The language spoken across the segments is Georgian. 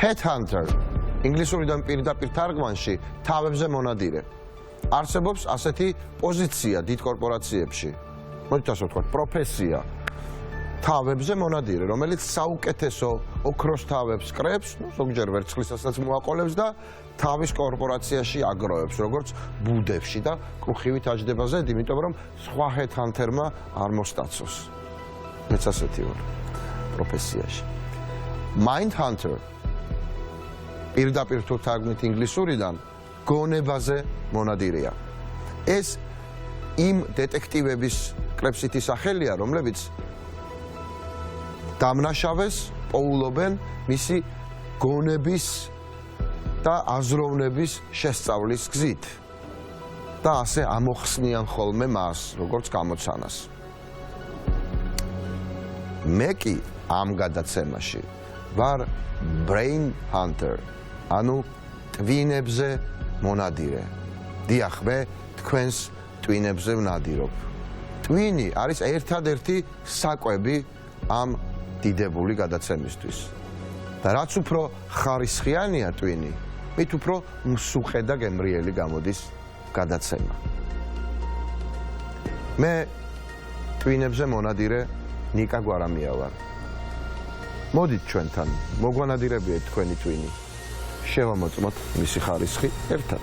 Headhunter ინგლისურიდან პირდაპირ თარგმანში თავებზე მონადირე. არსებობს ასეთი პოზიცია დიდ კორპორაციებში. მოდით ასე ვთქვათ, პროფესია. თავებზე მონადირე, რომელიც საუკეთესო ოქროს თავებს კრებს, ზოგჯერ ვერცხლისასაც მოაყოლებს და თავის კორპორაციაში აგროვებს, როგორც ბუდებში და კუხივით აჯდება ზედ, იმიტომ რომ სხვა headhunter-მა არ მოსტაცოს. მეც ასეთი ვარ პროფესიაში. Mindhunter პირდაპირ თუ თარგმნით ინგლისურიდან გონებაზე მონადირეა. ეს იმ დეტექტივების კრებსითი სახელია, რომლებიც დამნაშავეს პოულობენ მისი გონების და აზროვნების შესწავლის გზით და ასე ამოხსნიან ხოლმე მას, როგორც გამოცანას. მე კი ამ გადაცემაში ვარ brain hunter, ანუ ტვინებზე მონადირე. დიახ, მე თქვენს ტვინებზე ვნადირობ. ტვინი არის ერთადერთი საკვები ამ დიდებული გადაცემისთვის. და რაც უფრო ხარისხიანია ტვინი, მით უფრო მსუხე და გემრიელი გამოდის გადაცემა. მე ტვინებზე მონადირე ნიკა გვარამია ვარ. მოდით ჩვენთან, მოგვანადირებიეთ თქვენი ტვინი. შევამოწმოთ მისი ხარისხი ერთად.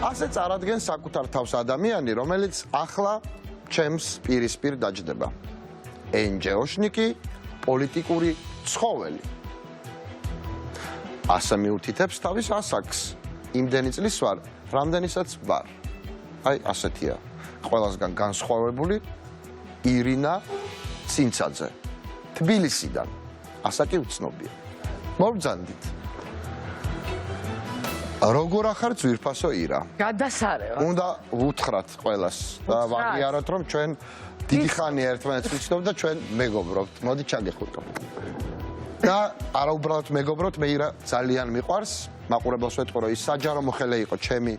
ასე წარადგენს საკუთარ თავს ადამიანი, რომელიც ახლა ჩემს პირისპირ დაჯდება. ენჯეოშნიკი, პოლიტიკური ცხოველი. ასე მიუთითებს თავის ასაკს. იმდენი წლის ვარ, რამდენისაც ვარ. აი, ასეთია. ყველასგან განსხვავებული ირინა ცინცაძე. თბილისიდან. ასაკი უცნობია. მობრძანდით. როგორ ახარ ძვირფასო ირა? გადასარევ. უნდა ვუთხრათ ყველას და ვაღიაროთ, რომ ჩვენ დიდი ხანია ერთმანეთს ვიცნობ და ჩვენ მეგობრობთ. მოდი ჩაგეხუტო. და არა უბრალოდ მეგობრობთ, მე ირა ძალიან მიყვარს. მაყურებელს ვეთქვი, რომ ის საჯარო მოხელე იყო ჩემი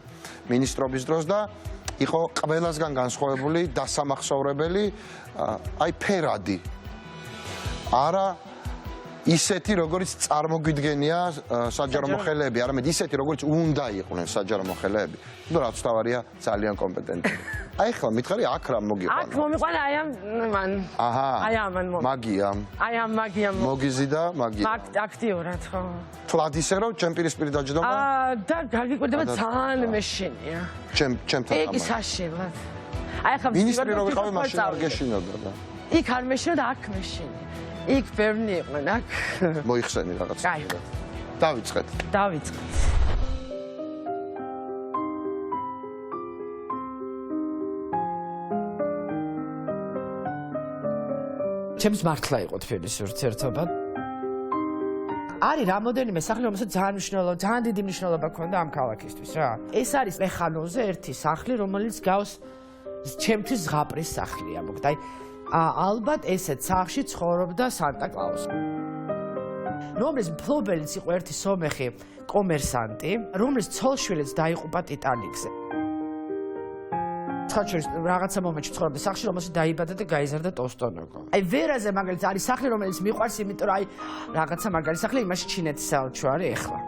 მინისტრობის დროს და იყო ყველასგან განსხვავებული, დასამახსოვრებელი, აი ფერადი. არა ისეთი, როგორც წარმოგვიდგენია საჯარო მოხელეები, არამედ ისეთი, როგორც უნდა იყვნენ საჯარო მოხელეები. და რაც თავარია, ძალიან კომპეტენტები. აი ხლა მითხარი აქ რა მოგიყვანა? აქ მომიყვანა აი ამ მან. აჰა. აი ამან მომ. მაგია. აი ამ მაგია მომ. მოგიზიდა, მაგია. აქტიურად ხო. თლად ისე რომ ჩემ პირისპირ დაჯდომა? და გაგიკვირდება ძალიან მეშინია. ჩემთან ეგ საშინლად. აი ხა მინისტრი რო ვიყავი, მაშინ არ გეშინოდა და. იქ არ მეშინო და აქ მეშინი. იქ ბევრი იყვნენ აქ. მოიხსენი რაღაც. აი. დავიწყეთ. დავიწყეთ. ჩემს მართლა იყო თბილისის ურთიერთობა. არის რამოდენიმე სახლი, რომელსაც ძალიან დიდი მნიშვნელობა ჰქონდა ამ ქალაქისთვის რა. ეს არის ლეხანოზე ერთი სახლი, რომელიც გავს ჩემთვის ზღაპრის სახლია, მოკლედ. აი ალბათ ესეთ სახლში ცხოვრობდა სანტა კლაუსი. რომლის მფლობელიც იყო ერთი სომეხი კომერსანტი, რომლის ცოლშვილიც დაიღუპა ტიტანიკზე. ხაჩერის რაღაცა მომენტში ცხოვრობდა სახლში, რომელშიც დაიბადა და გაიზარდა ტოსტონოგო. აი ვერაზე მაგალითად არის სახლი, რომელიც მიყვარს, იმიტომ რომ აი რაღაცა მაგარი სახლი იმაში ჩინეთის საელჩო არის ეხლა.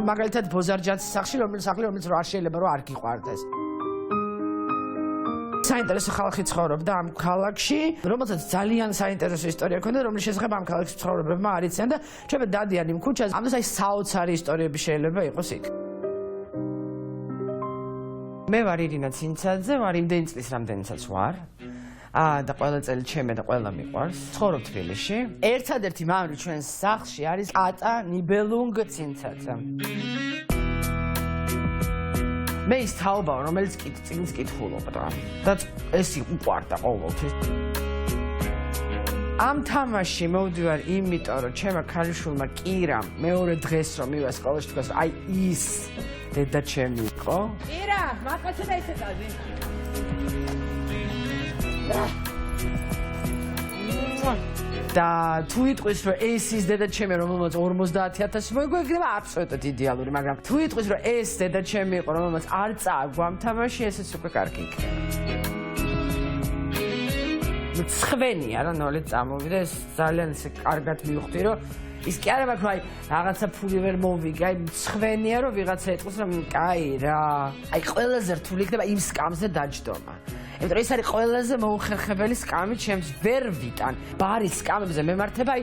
მაგალითად ბოზარჯანცის სახლი, რომელიც რა შეიძლება რომ არ გიყვარდეს. საინტერესო ხალხი ცხოვრობდა ამ ქალაქში, რომელსაც ძალიან საინტერესო ისტორია ჰქონდა, რომლის შესახებ ამ ქალაქში ცხოვრებებმა არ იციან და ჩვენ დადიან იმ ქუჩაზე. ამას აი საოცარი ისტორიები შეიძლება იყოს იქ. მე ვარ ირინა ცინცაძე, ვარ იმდენი წლის რამდენიცაც ვარ. და ყველა წელი ჩემე და ყველა მიყვარს. ცხოვრობ თბილისში. ერთადერთი მამრი ჩვენს სახლში არის კატა ნიბელუნგ ცინცაძე. მე ის თაობაა, რომელიც წიგნს კითხულობდა და ეს უყვარდა ყოველთვის. ამ თამაში მოვდივარ იმიტომ, რომ ჩემმა ქალიშვილმა კირამ მეორე დღეს რომ მივა სკოლაში თქვას, აი ის დედა ჩემი იყო. კირა, მაკაცე და ისე დაძი. და თუ იტყვის რომ ეს ის დედაჩემი რომელმაც 50000 მოიგო იქნება აბსოლუტურად იდეალური მაგრამ თუ იტყვის რომ ეს დედაჩემი იყო რომელმაც არ წააგვამთამაში ესეც უკვე კარგი იქნება მცხვენია რა ნოლით წამოვიდა ეს ძალიან ისე კარგად მივხვდი რომ ის კი არა მაგრამ აი რაღაცა ფული ვერ მოვიგე აი მცხვენია რომ ვიღაცა ეტყვის რომ კაი რა აი ყველაზე რთული იქნება იმ სკამზე დაჯდომა იმიტომ რომ ეს არის ყველაზე მოუხერხებელი სკამი ჩემს ვერ ვიტან ბარის სკამებზე მემართება აი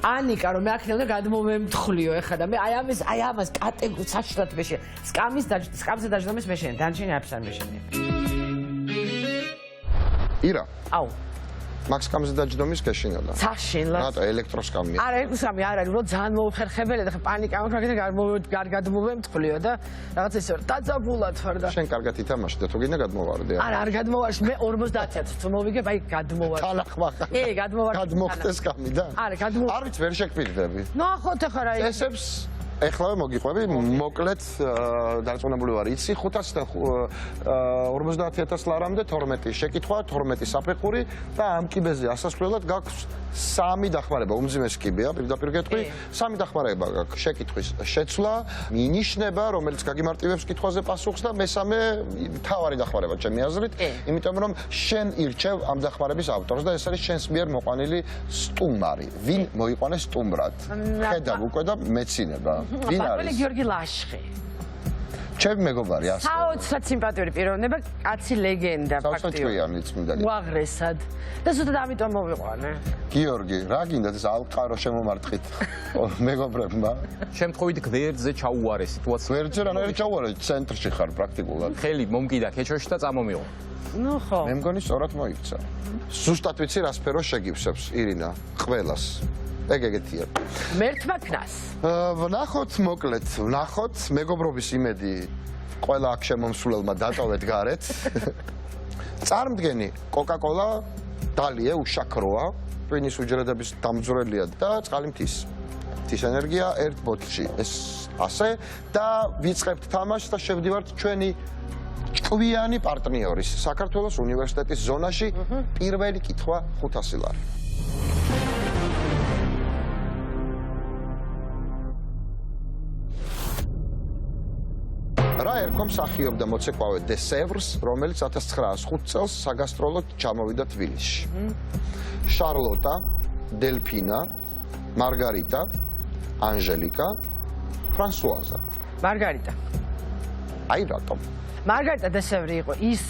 პანიკა რომ მე აქედან გადმომემთხლიო ეხლა და მე აი ამას კატეგორიულად საშინლად მეშე სკამზე დაჯდომის მეშენ დანჩენი არაფერს არ მეშენია ირა აუ მაქს სკამზე დაჯდომის გეშინოდა საშინლად რატო ელექტროსკამია არა ელექტროსკამი არ არის რომ ძალიან მოუხერხებელია და ხა პანიკა მაქვს აქედან გადმომემთხლიო და რაღაც ესე დაძაბულად ვარ და შენ კარგად ითამაში და თუ გინდა გადმოვარდე არა არ გადმოვარში მე 50000 თუ მოვიგებ აი გადმოვარ თანახმახა გადმოვარ გადმოხდეს სკამიდან არა გადმოვარ არ ვიცი ვერ შეკპირდები ნახოთ ახლა რა ესებს ეხლა მოგიყვები მოკლედ დარწმუნებული ვარ იცი 500-დან 50000 ლარამდე 12 შეკითხვა 12 საფეხური და ამ კიბეზე ასასვლელად გაქვს 3 დახმარება უმძიმესი კიბეა პირდაპირ გეტყვი 3 დახმარება გაქვს შეკითხვის შეცვლა მინიშნება რომელიც გაგიმარტივებს კითხვაზე პასუხს და მესამე თავარი დახმარება ჩემი აზრით იმიტომ რომ შენ ირჩევ ამ დახმარების ავტორს და ეს არის შენს მიერ მოყვანილი სტუმარი ვინ მოიყვანეს სტუმრად ხედავ უკვე და მეცინება ვინ არის გიორგი ლაშხი ჩემი მეგობარი ასე საოცრად სიმპათიური პიროვნება კაცი ლეგენდა ფაქტიურად წმინდანი უაღრესად და ზუსტად ამიტომ მოვიყვანე გიორგი რა გინდა ეს ალყარო შემომარტყით მეგობრებმა შემთხვევით გვერდზე ჩაუარესით გვერდზე რანაირად ჩაუარეს ცენტრში ხარ პრაქტიკულად ხელი მომკიდა ქეჩოში და წამომიღო ნუ ხო მე მგონი სწორად მოიქცა ზუსტად ვიცი რა სფერო შეგივსებს ირინა ყველას ეგეთია მერთმა ქნას ვნახოთ მოკლედ ვნახოთ მეგობრობის იმედი ყველა აქ შემომსულელმა დატოვეთ გარეთ წარმდგენი კოკა-კოლა დალიე უშაქროა ტვინის უჯრედების დამძვრელია და წყალი მთის ენერგია ერთ ბოთლში ეს ასე და ვიწყებთ თამაშს და შევდივართ ჩვენი ჭკვიანი პარტნიორის საქართველოს უნივერსიტეტის ზონაში პირველი კითხვა 500 ლარი რა ერქვა მსახიობდა მოცეკვავე დე სევრს, რომელიც 1905 წელს საგასტროლოდ ჩამოვიდა თბილისში. შარლოტა, დელფინა, მარგარიტა, ანჟელიკა, ფრანსუაზა. მარგარიტა. აი რატომ? მარგარიტა დე სევრი იყო ის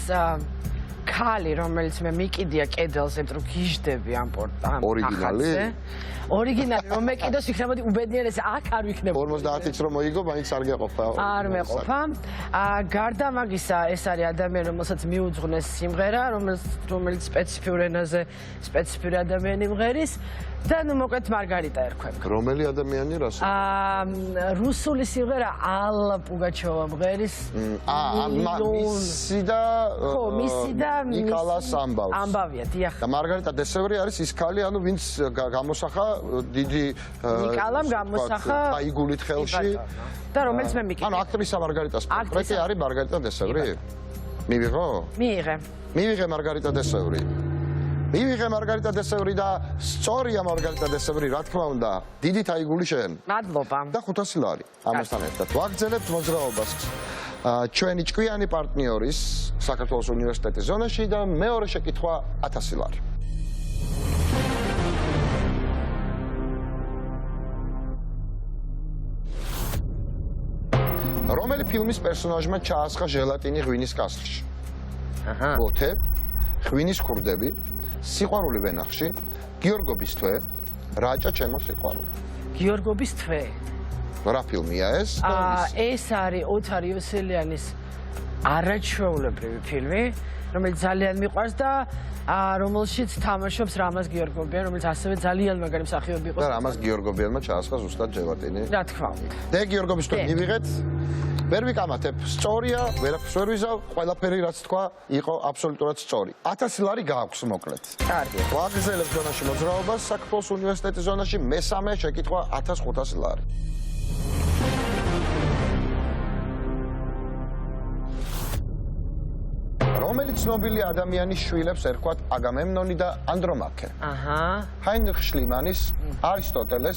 ქალი, რომელიც მე მიკიდია კედელზე, რომ გიждდები ამ ორიგინალი? ორიგინალი რომ მეკიდოს იქნებოდი უბედნიერესი აქ არ ვიქნებოდი 50-იც რომ მოიგო მაინც არ გეყოფა არ მეყოფა გარდა მაგისა ეს არის ადამიანი რომელსაც მიუძღვნეს სიმღერა რომელიც სპეციფიურ ენაზე სპეციფიური ადამიანი მღერის და ნუ მოკლედ მარგარიტა ერქვება რომელი ადამიანი რას რუსული სიმღერა ალა პუგაჩოვა მღერის მისი და ნიკოლას ამბავია დიახ და მარგარიტა დე სევრი არის ის ქალი ანუ ვინც გამოსახა დიდი ნიკოლამ გამოსახა აიგულით ხელში და რომელიც მე მიკითხე ანუ აქტრისა მარგარიტას პორტრეტი არის მარგარიტა დე სევრი მივიღო მივიღე მარგარიტა დე სევრი მივიღე მარგარიტა დე სევრი და სწორია მარგარიტა დე სევრი რა თქმა უნდა დიდით აიგული შენ მადლობა და 500 ლარი ამასთან ერთად ვაგრძელებთ მოძრაობას ჩვენი ჭკვიანი პარტნიორის საქართველოს უნივერსიტეტის ზონაში და მეორე შეკითხვა 1000 ლარი რომელი ფილმის პერსონაჟმა ჩაასხა ჟელატინი ღვინის კასრში? ოთე, ღვინის ქურდები, სიყვარული ვენახში, გიორგობის თვე, რაჭა ჩემო სიყვარული. გიორგობის თვე. რა ფილმია ეს? ეს არის ოთარ იოსელიანის არაჩვეულებრივი ფილმი, რომელიც ძალიან მიყვარს და რომელშიც თამაშობს რამაზ გიორგობიან, რომელიც ასევე ძალიან მაგარი მსახიობი იყო. და რამაზ გიორგობიანმა ჩაასხა ზუსტად ჟელატინი. რა თქმა უნდა. და გიორგობის თვე მივიღეთ. ვერ ვიკამათებ, სწორია, ვერაფერს ვერ ვიზავ, ყველაფერი რაც თქვა, იყო აბსოლუტურად სწორი. 1000 ლარი გააქვს მოკლედ. კარგი. ვაგრძელებთ ზონაში მოძრაობას, საქართველოს უნივერსიტეტის ზონაში მესამე შეკითხვა 1500 ლარი. რომელი ცნობილი ადამიანის შვილებს ერქვათ აგამემნონი და ანდრომაქე? აჰა. ჰაინრიხ შლიმანის, არისტოტელე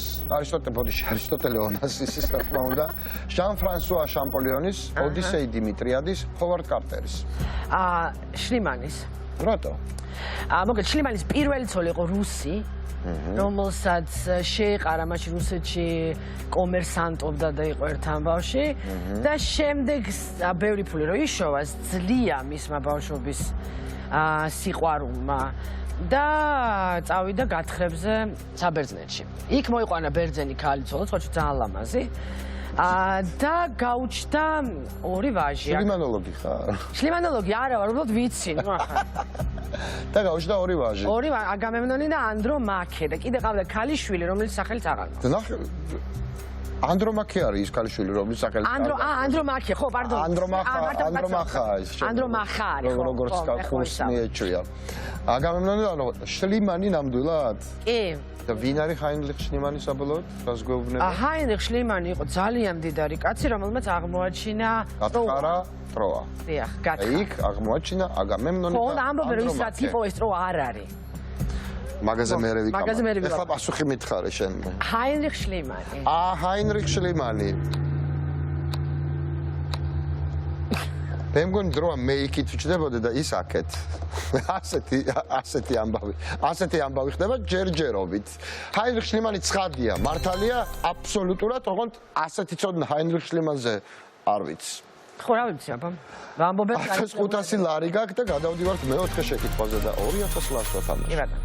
ონასისის, რა თქმა უნდა, ჟან-ფრანსუა შამპოლიონის, ოდისეი დიმიტრიადის, ჰოვარდ კარტერის. შლიმანის. რატო? მოგეთ შლიმანის პირველი ცოლი იყო რუსი, რომელსაც შეეყარა მაშინ რუსეთში კომერსანტობდა და იყო ერთ ამბავში და შემდეგ ბევრი ფული რო იშოვა ძლია მისმა ბავშვობის სიყვარულმა და წავიდა გათხრებზე საბერძნეთში. იქ მოიყვანა ბერძენი ქალი ცოლად, ხო ძალიან ლამაზი. და გაუჩნდა ორი ვაჟი. შლიმანოლოგი ხარ? შლიმანოლოგი არა ვარ, უბრალოდ ვიცი, ნუ ახლა. და გაუჩნდა ორი ვაჟი. ორი აგამემნონი და ანდრომაქე და კიდე ყავდა ქალიშვილი, რომელიც სახელიც აღარ მაქვს. ანდრომაქე არის ის ქალიშვილი, რომლის სახელიც ანდრომაქე, ხო, პარდონ. ანდრომახა ის. ანდრომახა არის, ხო. როგორც ხურს მიეჩვია. აგამემნონი და შლიმანი ნამდვილად? კი. და ვინ არის ჰაინრიხ შლიმანი საბოლოოდ? რას გვეუბნება? ჰაინრიხ შლიმანი იყო ძალიან მდიდარი კაცი, რომელმაც აღმოაჩინა გათხარა ტროა. დიახ, გათხარა. იქ აღმოაჩინა აგამემნონი და ხო, ამბობენ რომ ის რაც იყო ეს ტროა არ არის. მაგაზე მე ვიკავ. მაგაზე მე ვიკავ. ეხლა პასუხი მითხარე შენ. ჰაინრიხ შლიმანი. ჰაინრიხ შლიმანი. მე მგონი დროა მე იქით ვჭდებოდი და ის აქეთ. ასეთი ამბავი ხდება ჯერჯერობით. ჰაინრიხ შლიმანი ცხადია, მართალია აბსოლუტურად, თქო, ასეთი ცოდნა ჰაინრიხ შლიმანზე არ ვიცი. ხო, რა ვიცი, აბა. ვამბობენ 1500 ლარი გაქვს და გადავდივართ მეოთხე შეკითხვაზე და 2000 ლარს ვათამაშ. კი ბატონო.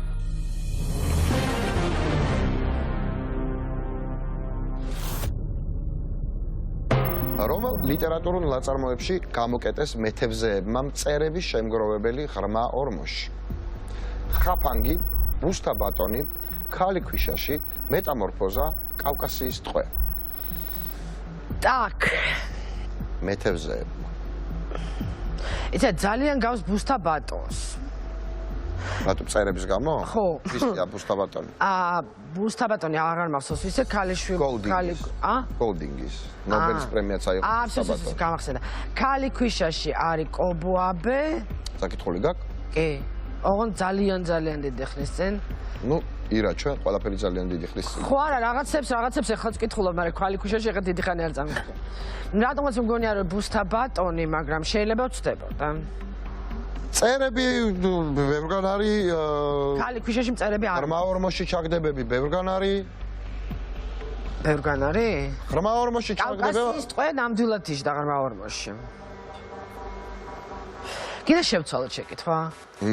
რომელ ლიტერატურულ ნაწარმოებში გამოკეტეს მეთევზეებმა მწერების შემგროვებელი ღრმა ორმოში? ხაფანგი, ბუსთა ბატონი, ქალი ქვიშაში, მეტამორფოზა, კავკასიის ტყვე. ტაკ. მეთევზეებმა. იცი ძალიან გავს ბუსთა ბატონს. რატო მწერების გამო? ხო. ვისია ბუსთა ბატონი? ბუსთა ბატონი აღარ მახსოვს, ისე ქალიშვილი გოლდინგის. ნობელის პრემიაც აიღო ბუსთა ბატონი. გამახსენდა. ქალი ქვიშაში არის კობოაბე. საკითხული გაქვს? კი. ოღონდ ძალიან დიდი ხნის წინ. ნუ ირა ჩვენ ყველაფერი ძალიან დიდი ხნის წინ. ხო არა, რაღაცებს ეხლაც კითხულობ, მაგრამ ქალი ქვიშაში ეხლა დიდი ხანი არ წამიხდა. რატომაც მგონია რომ ბუსთა ბატონი, მაგრამ შეიძლება ვწდებოდა. წერები ბევრგან არის ქალი ქვიშაში მწერები არ ღრმა ორმოში ჩაგდებები ბევრგან არის ღრმა ორმოში ჩაგდება კავკასიის ტყვე ნამდვილად იჯდა ღრმა ორმოში კიდე შევცვალოთ შეკითხვა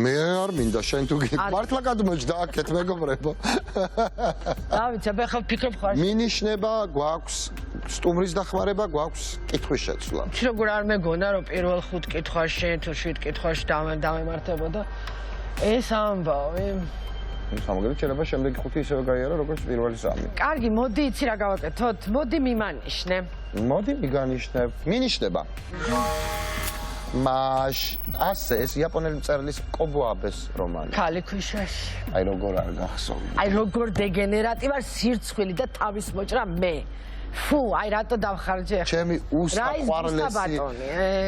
მე არ მინდა შენ თუ მართლა გადმოჯდა აქეთ მეგობრებო დავით აბა ხა ფიქრობ ხარ მინიშნება გვაქვს სტუმრის დახმარება გვაქვს კითხვის შეცვლა როგორ არ მეგონა რომ პირველ 5 კითხვაში თუ 7 კითხვაში დავემართებოდა ეს ამბავი სამაგერად შეიძლება შემდეგი 5 ისევე გაიარა როგორც პირველი 3 კარგი მოდი იცი რა გავაკეთოთ მოდი მიმანიშნე მოდი მიგანიშნებ მინიშნება მაშ ასე ეს იაპონელი მწერლის კობოაბეს რომანი. ქალი ქვიშაში. აი როგორ არ გახსოვდი. აი როგორ დეგენერატი ვარ სირცხვილი და თავის მოჭრა მე. ფუ, აი რატო დავხარჯე? ჩემი უსაყვარლესი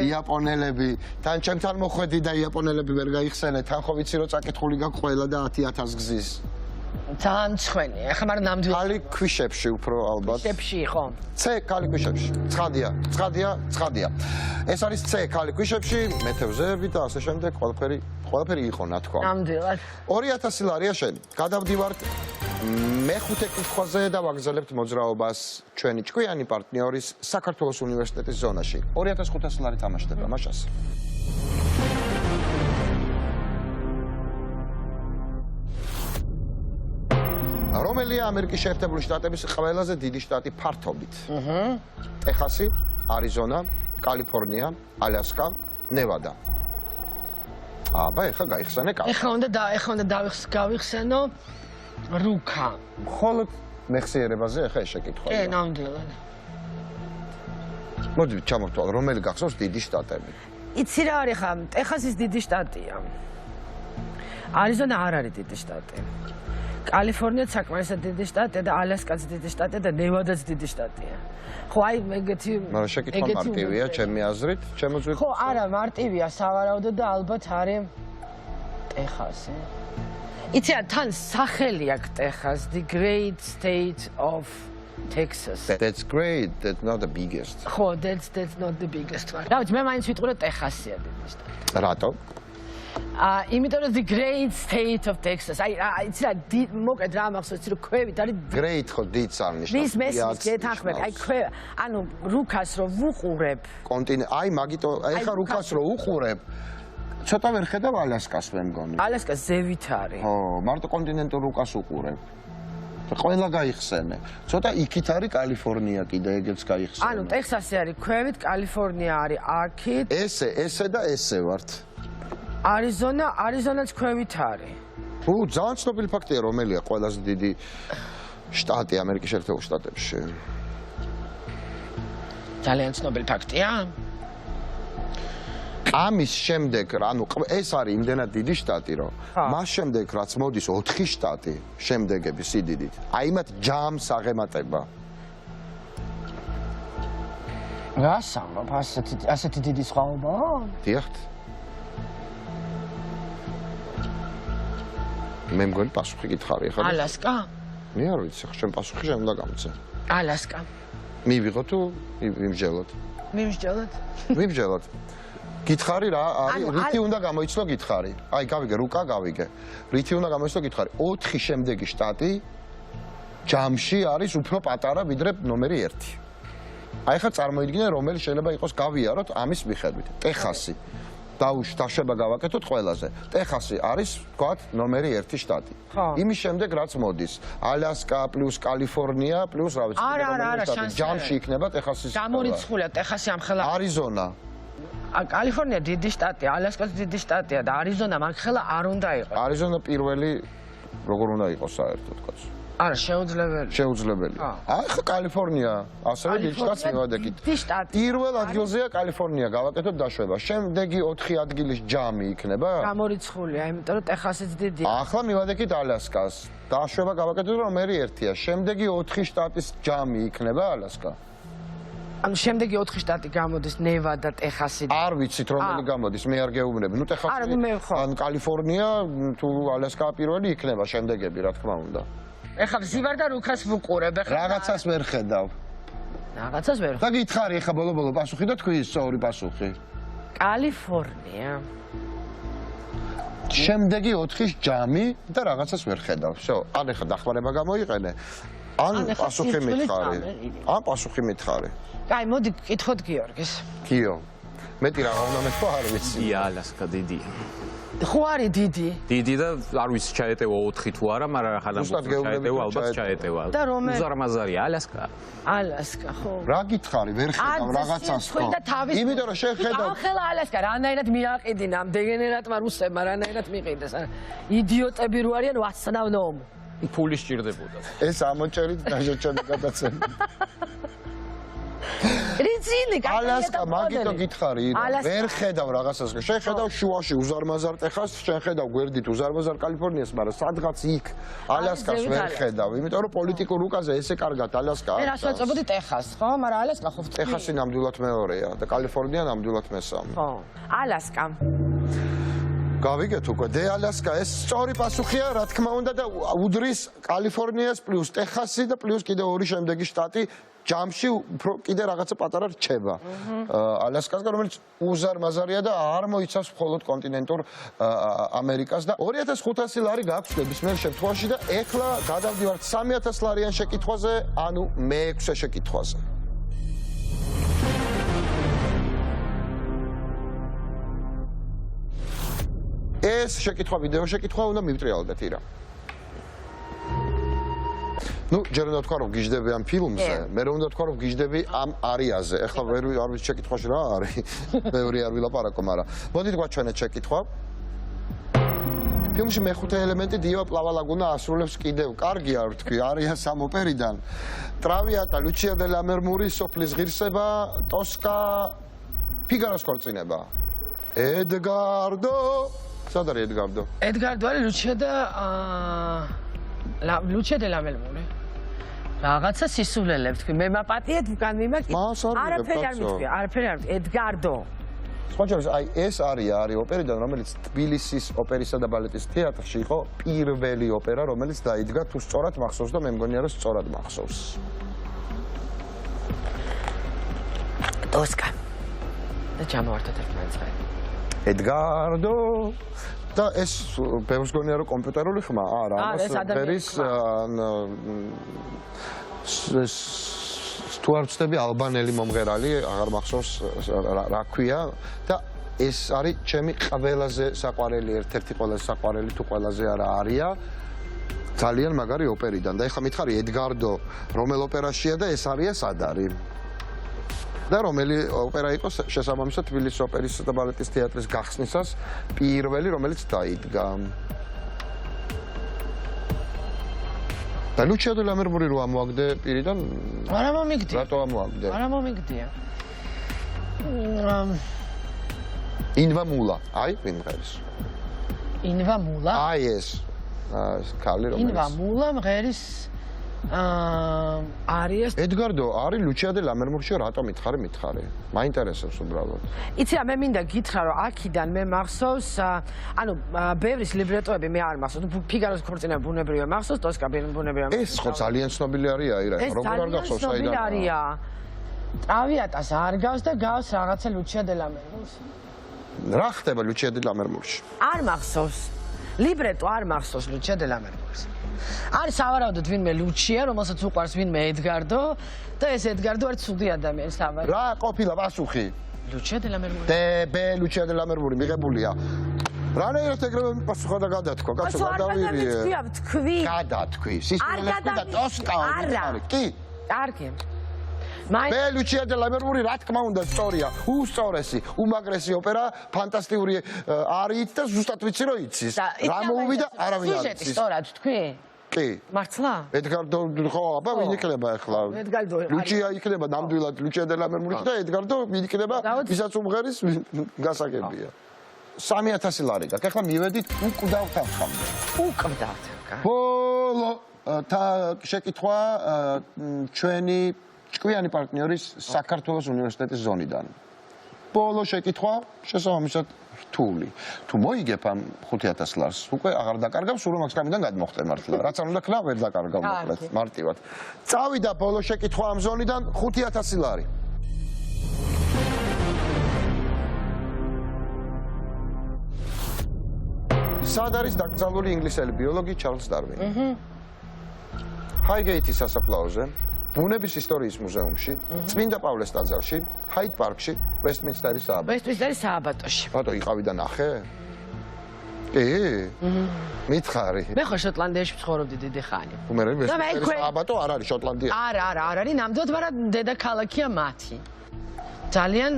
იაპონელები, თან ჩემთან მოხვედი და იაპონელები ვერ გაიხსენე, თან ხო ვიცი რომ წაკითხული გაქვს ყველა და 10000 გზის. ძალიან ცხენი, ახლა მაგრამ ნამდვილად ქალი ქვიშებში უფრო ალბათ. ქვიშებში ხო? C ქალი ქვიშებში. ცხადია. ეს არის C ქალი ქვიშებში, მეთევზეები და ასე შემდეგ, ყველაფერი იყო ნათქვა. ნამდვილად. 2000 ლარია შენ. გადავდივართ მეხუთე კითხვაზე და ვაგრძელებთ მოძრაობას ჩვენი ჭკვიანი პარტნიორის საქართველოს უნივერსიტეტის ზონაში. 2500 ლარი თამაშდება მაშას. რომელია ამერიკის შეერთებული შტატების ყველაზე დიდი შტატი ფართობით? ტეხასი, არიზონა, კალიფორნია, ალასკა, ნევადა. აბა, ეხლა გაიხსენე კალიფორნია. ეხლა უნდა გავიხსენო რუკა. მხოლოდ მეხსიერებაზე ეხლა ეს შეკითხვა. კი, ნამდვილად. მოდი ჩამოვთვალ, რომელი გახსოვს დიდი შტატები? იცი რა არის ხა, ტეხასის დიდი შტატია. არიზონა არ არის დიდი შტატი. კალიფორნია საკმარისად დიდი შტატია და ალასკაც დიდი შტატია და ნევადაც დიდი შტატია. ხო, აი ეგეთი მაგრამ შეკითხვა მარტივია, ჩემი აზრით, შემოწვით. ხო, არა, მარტივია, სავარაუდოდ და ალბათ არის ტეხასი. იცი, თან სახელი აქვს ტეხას, the great state of Texas. That's great, that's not the biggest. ხო, that's not the biggest one. რა ვიცი, მე მაინც ვიტყურე ტეხასია დიდი შტატი. რატო? იმიტომ რომ the great state of Texas. აი, იცი რა, მოკლედ რა მახსოვს, რომ ქვევით არის Great ხო დიდს არნიშნავს. მის მესმის გეთანხმები, აი ქვე, ანუ რუკას რო ვუყურებ. აი მაგიტო, ეხა რუკას რო უყურებ, ცოტა ვერ ხედავ ალასკას მე მგონი. ალასკა ზევით არის. ხო, მარტო კონტინენტურ რუკას უყურებ. ყველა გაიხსენე. ცოტა იქით არის კალიფორნია კიდე, ეგეც გაიხსენე. ანუ ტექსასი არის ქვევით, კალიფორნია არის აქით. ესე და ესე ვართ. არიზონაც ქვევით არის. ძალიან ცნობილი ფაქტია, რომელია ყველაზე დიდი შტატი ამერიკის შეერთებულ შტატებში. ძალიან ცნობილი ფაქტია. ამის შემდეგ, ანუ ეს არის იმდენად დიდი შტატი, რომ მას შემდეგ რაც მოდის 4 შტატი შემდეგები სიდიდით, აი მათ ჯამს აღემატება. რას ამბობ, ასეთი დიდი სხვაობაა? დიახ. მე მგონი პასუხი გითხარი ახლა. ალასკა? მე არ ვიცი, ხა შენ პასუხი შენ უნდა გამოცე. ალასკა. მივიღო თუ იმსჯელოთ? მივსჯელოთ. გითხარი რა არის? რითი უნდა გამოიცნო გითხარი? აი, გავიგე, რუკა გავიგე. რითი უნდა გამოიცნო გითხარი? 4 შემდეგი შტატი ჯამში არის უფრო პატარა ვიდრე ნომერი 1. აი ხა წარმოიდგინე, რომელი შეიძლება იყოს გავიაროთ ამის მიხედვით. ტეხასი. დაშვება გავაკეთოთ ყველაზე. ტეხასი არის, ვთქვათ, ნომერი 1 შტატი. იმის შემდეგ რაც მოდის, ალასკა პლუს კალიფორნია პლუს რა ვიცი, არა, ჯამში იქნება ტეხასის. გამორიცხულია ტეხასი ამხელა. არიზონა. კალიფორნია დიდი შტატია, ალასკაც დიდი შტატია და არიზონა მაგხელა არ უნდა იყოს. არიზონა პირველი როგორ უნდა იყოს საერთოდ კაცო? არა, შეუძლებელი. აი ხა კალიფორნია, ასევე დიდი შტატს მივადეკით. პირველ ადგილზეა კალიფორნია, გავაკეთოთ დაშვება. შემდეგი 4 ადგილის ჯამი იქნება? გამორიცხულია, იმიტომ რომ ტეხასიც დიდია. ახლა მივადეკით ალასკას. დაშვება გავაკეთოთ ნომერი 1-ია. შემდეგი 4 შტატის ჯამი იქნება ალასკა. ანუ შემდეგი 4 შტატი გამოდის ნევადა, ტეხასი. არ ვიცით რომელი გამოდის, მე არ გეუბნები. ნუ ტეხასი ან კალიფორნია თუ ალასკა პირველი იქნება შემდეგები, რა თქმა უნდა. ეხლა ვზივარ და რუკას ვუყურებ, ეხლა რაღაცას ვერ ხედავ. რაღაცას ვერ და გითხარი ეხლა ბოლო პასუხი და თქვი სწორი პასუხი. კალიფორნია. შემდეგი 4-ის ჯამი და რაღაცას ვერ ხედავ. всё, ან ეხლა დახმარება გამოიყენე. ან პასუხი მითხარი. ან პასუხი მითხარი. კაი, მოდი გკითხოთ გიორგის. გიო. მეტი რა უნდა მეთქვა არ ვიცი. ალასკა დიდია. ხო არის დიდი. დიდი და არ ვიცი ჩაეტევა 4 თუ არა, მაგრამ ახლა ჩაეტევა, ალბათ ჩაეტევა. და რომელი? უზარმაზარია ალასკა. ალასკა, ხო. რა გითხარი, ვერ ხედავ რაღაცას ხო? იმიტომ რომ შენ ხედავ. ახლა ალასკა რანაირად მიაყიდინა ამ დეგენერატმა რუსებმა, რანაირად მიყიდეს. იდიოტები რო არიან, what's now no. ფული სჭირდებოდა. ეს ამოჭერით დაჟოჭები გადაცემა. რიცინი ალასკა მაგითო გითხარი, ვერ ხედავ რაღაცას. შენ ხედავ შუაში უზარმაზარ ტეხას, შენ ხედავ გვერდით უზარმაზარ კალიფორნიას, მაგრამ სადღაც იქ ალასკას ვერ ხედავ, იმიტომ რომ პოლიტიკურ რუკაზე ესე კარგად ალასკა არის. მე რას ვეწებოდი ტეხასს, ხო? მაგრამ ალასკა ხო ვთქვი. ტეხასი ნამდვილად მეორეა და კალიფორნია ნამდვილად მესამე. ხო. ალასკა. გავიგეთ უკვე, დე ალასკა ეს სწორი პასუხია, რა თქმა უნდა და უდრის კალიფორნიას პლუს ტეხასი და პლუს კიდე 2 შემდეგი შტატი ჯამში უფრო კიდე რაღაცა პატარა რჩება. ალასკასგან, რომელიც უზარმაზარია და არ მოიცავს მხოლოდ კონტინენტურ ამერიკას და 2500 ლარი გაქვს ნებისმიერ შემთხვევაში და ეხლა გადავდივართ 3000 ლარიან შეკითხვაზე, ანუ მე-6 შეკითხვაზე. ეს შეკითხვა ვიდეო შეკითხვა უნდა მივტრიალდეთ ირა. ნუ ჯერ უნდა თქვა რომ გიждდები ამ ფილმზე, მე რომ უნდა თქვა რომ გიждდები ამ არიაზე. ეხლა ვერ არ ვიცი შეკითხვაში რა არის. მეორე არ ვილაპარაკო, მაგრამ მოდით გვაჩვენეთ შეკითხვა. ფილმში მეხუთე ელემენტი დიო პლავალაგუნა ასრულებს კიდევ. კარგია ვთქვი, არიან სამ ოპერიდან. ტრავიატა, ლუჩია დე ლა მერმური, სოფლის ღირსება, ტოსკა, ფიგაროს ქორწინება. ედგარდო. სად არის ედგარდო? ედგარდო არის ლუჩია და ლუჩია დე ლა მელმური. რაღაცა სისულელებ თქვი, მე მაპატიეთ უკან მიმაკი. არაფერი არ მითქვი, არაფერი არ მითქვი. ედგარდო. სხვაჯერს აი ეს არის ოპერიდან, რომელიც თბილისის ოპერისა და ბალეტის თეატრში იყო პირველი ოპერა, რომელიც დაიდგა თუ სწორად მახსოვს და მე მგონია რომ სწორად მახსოვს. დოსკა. და ჩამოვარდეთ ერთმანეთს. ედგარდო და ეს ბევრს გონია რომ კომპიუტერული ხმა არა, ამას თუ არ ვწდები ალბანელი მომღერალი, აღარ მახსოვს რა ქვია და ეს არის ჩემი ყველაზე საყვარელი, ერთ-ერთი ყველაზე საყვარელი თუ ყველაზე არა არია ძალიან მაგარი ოპერიდან და ეხლა მითხარი ედგარდო რომელ ოპერაშია და ეს არია სად არის და რომელი ოპერა იყო შესაბამისად თბილისის ოპერისა და ბალეტის თეატრის გახსნისას პირველი რომელიც დაიდგა და ლუჩია დე ლა მერმური რო ამოაგდე პირიდან არა მომიგდი რატო ამოაგდე არა მომიგდია ინვა მულა აი ვინ მღერის ინვა მულა აი ეს კალი რომელიც ინვა მულა მღერის არიას ედგარდო არის ლუჩია დე ლა მერმურში რატო მითხარი მაინტერესებს უბრალოდ იცი რა მე მინდა გითხრა რომ აქიდან მე მახსოვს ანუ ბევრის ლიბრეტოები მე არ მახსოვს ფიგაროს ქორწინება ბუნებრივია მახსოვს ტოსკა ბუნებრივია ეს ხო ძალიან ცნობილი არის აი რა როგორ არ გახსოვს საიდან არია ტრავიატას არ გავს და გავს რაღაცა ლუჩია დე ლა მერმურს რა ხდება ლუჩია დე ლა მერმურში არ მახსოვს ლიბრეტო არ მახსოვს ლუჩია დე ლა მერმურს არის სავარაუდოდ ვინმე ლუჩია, რომელსაც უყვარს ვინმე ედგარდო და ეს ედგარდო არის ცუდი ადამიანი სავარაუდოდ. რა ყოფილა პასუხი? ლუჩია დე ლა მერმური. დებე ლუჩია დე ლა მერმური მიღებულია. რანაირად ეგრევე პასუხა და გადათქვა, კაცო გადავირიე. თქვი. გადათქვი. სისხლი და ტოსკა არის. კი. კარგი. მე ლუჩია დე ლა მერმური რა თქმა უნდა სწორია. უსწორესი, უმაგრესი ოპერა, ფანტასტიკური არით და ზუსტად ვიცი რომ იცის. რა მოუვიდა არავინ არ იცის. სწორად თქვი? კი. მართლა? ედგარდო ხო, აბა ვინ იქნება ახლა? ედგარდო. ლუჩია იქნება ნამდვილად ლუჩია დე ლა მერმური და ედგარდო ვინ იქნება? ვისაც უმღერის გასაგებია. 3000 ლარი გაქვს. ახლა მივედით უკვდავ თანხამდე. უკვდავ თანხა. ბოლო შეკითხვა ჩვენი ჭკვიანი პარტნიორის საქართველოს უნივერსიტეტის ზონიდან. ბოლო შეკითხვა შესაბამისად რთული. თუ მოიგებ ამ 5000 ლარს, უკვე აღარ დაკარგავ, სულ რომ აქამდან გადმოხტე მართლა. რაც არ უნდა ქნა, ვერ დაკარგავ მოკლედ, მარტივად. წავიდა ბოლო შეკითხვა ამ ზონიდან 5000 ლარი. სად არის დაკრძალული ინგლისელი ბიოლოგი ჩარლზ დარვინი? ჰაიგეითის სასაფლაოზე, ბუნების ისტორიის მუზეუმში, წმინდა პავლეს ტაძარში, ჰაიდ პარკში, ვესტმინსტერის სააბატოში. ვესტმინსტერის სააბატოში. ბატონო, იყავი და ნახე? კი? მითხარი. მე ხო შოტლანდიაში ვცხოვრობდი დიდი ხანი. მე ვესტმინსტერის სააბატო არ არის შოტლანდია. არა, არ არის, ნამდვილად, მაგრამ დედაქალაქია მათი. ძალიან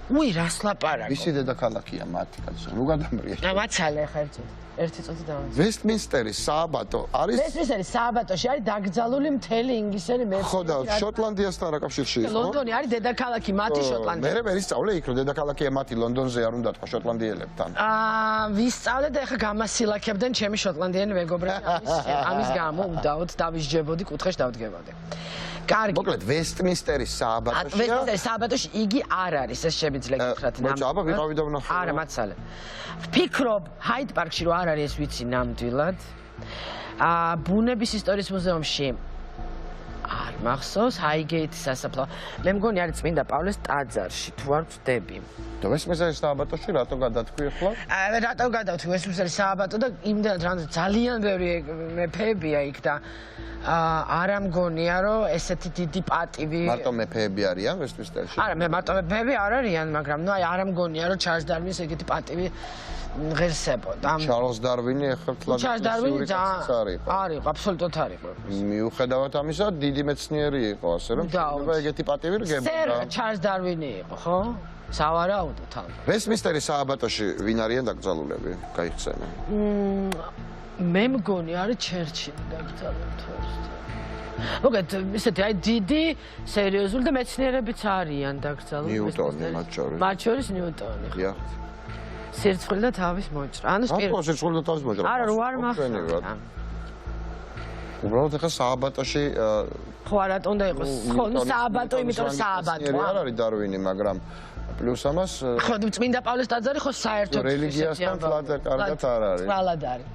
უი რას ლაპარაკო. ვისი დედაქალაქია მათი, კაცო? ნუ გადამრია. მაცალე ხა ერთი წუთი დავამატე. ვესტმინსტერის სააბატო არის ვესტმინსტერის სააბატოში არის დაკრძალული მთელი ინგლისელი მეფე. ხო და შოტლანდიასთან რა კავშირში იყო? ლონდონი არის დედაქალაქი მათი შოტლანდია. მე ვისწავლე იქ რომ დედაქალაქია მათი ლონდონზე არ უნდა თქვა შოტლანდიელებთან. ვისწავლე და ეხა გამასილაქებდნენ ჩემი შოტლანდიელი მეგობრები ამის გამო უდაოდ დავისჯებოდი კუთხეში დავდგებოდი. კარგი. მოკლედ ვესტმინსტერის სააბატოშია. ვესტმინსტერის სააბატოში იგი არ არის, ეს შემიძლია გითხრათ ნამდვილად. აბა ვიყავი და ვნახე. არა, მაცალე. ვფიქრობ, ჰაიდ პარკში რო არ არის, ეს ვიცი ნამდვილად. ბუნების ისტორიის მუზეუმში არ მახსოვს, ჰაიგეითის სასაფლაო. მე მგონი არის წმინდა პავლეს ტაძარში, თუ არ ვწდები. და ვესტმინსტერის სააბატოში რატო გადათქვი ახლა? რატო გადავთქვი ვესტმინსტერის სააბატო და იმდენად ძალიან ბევრი მეფეებია იქ და არა მგონია რომ ესეთი დიდი პატივი მარტო მეფეები არიან ვესტმინსტერში? არა მე მარტო მეფეები არ არიან მაგრამ ნუ აი არა მგონია რომ ჩარლზ დარვინის ეგეთი პატივი ღირსებოდა. ჩარლზ დარვინი ეხლა ჩარლზ დარვინი არის აბსოლუტურად არის. მიუხედავად ამისა დიდი მეცნიერი იყო ასე რომ შეიძლება ეგეთი პატივი რგებოდა. სერ ჩარლზ დარვინი იყო ხო? სავარაუდოდ თან. ვესტმინსტერის სააბატოში ვინ არიან დაკრძალულები? გაიხსენე. მე მგონი არის ჩერჩილი დაკრძალული თორსთან. მოგეთ ისეთი აი დიდი სერიოზული და მეცნიერებიც არიან დაკრძალული. ნიუტონი მათ შორის. მათ შორის ნიუტონი. დიახ. სირცხვილ და თავის მოჭრა. ანუ სირცხვილ და თავის მოჭრა. არა, რო არ მახსოვს. უბრალოდ ახლა სააბატოში ხო არა უნდა იყოს ხო ნუ სააბატო იმიტომ რომ სააბატო არ არის დარვინი მაგრამ პლუს ამას ხო წმინდა პავლეს ტაძარი ხო საერთოდ რელიგიასთან კარგად არ არის ბრალად არის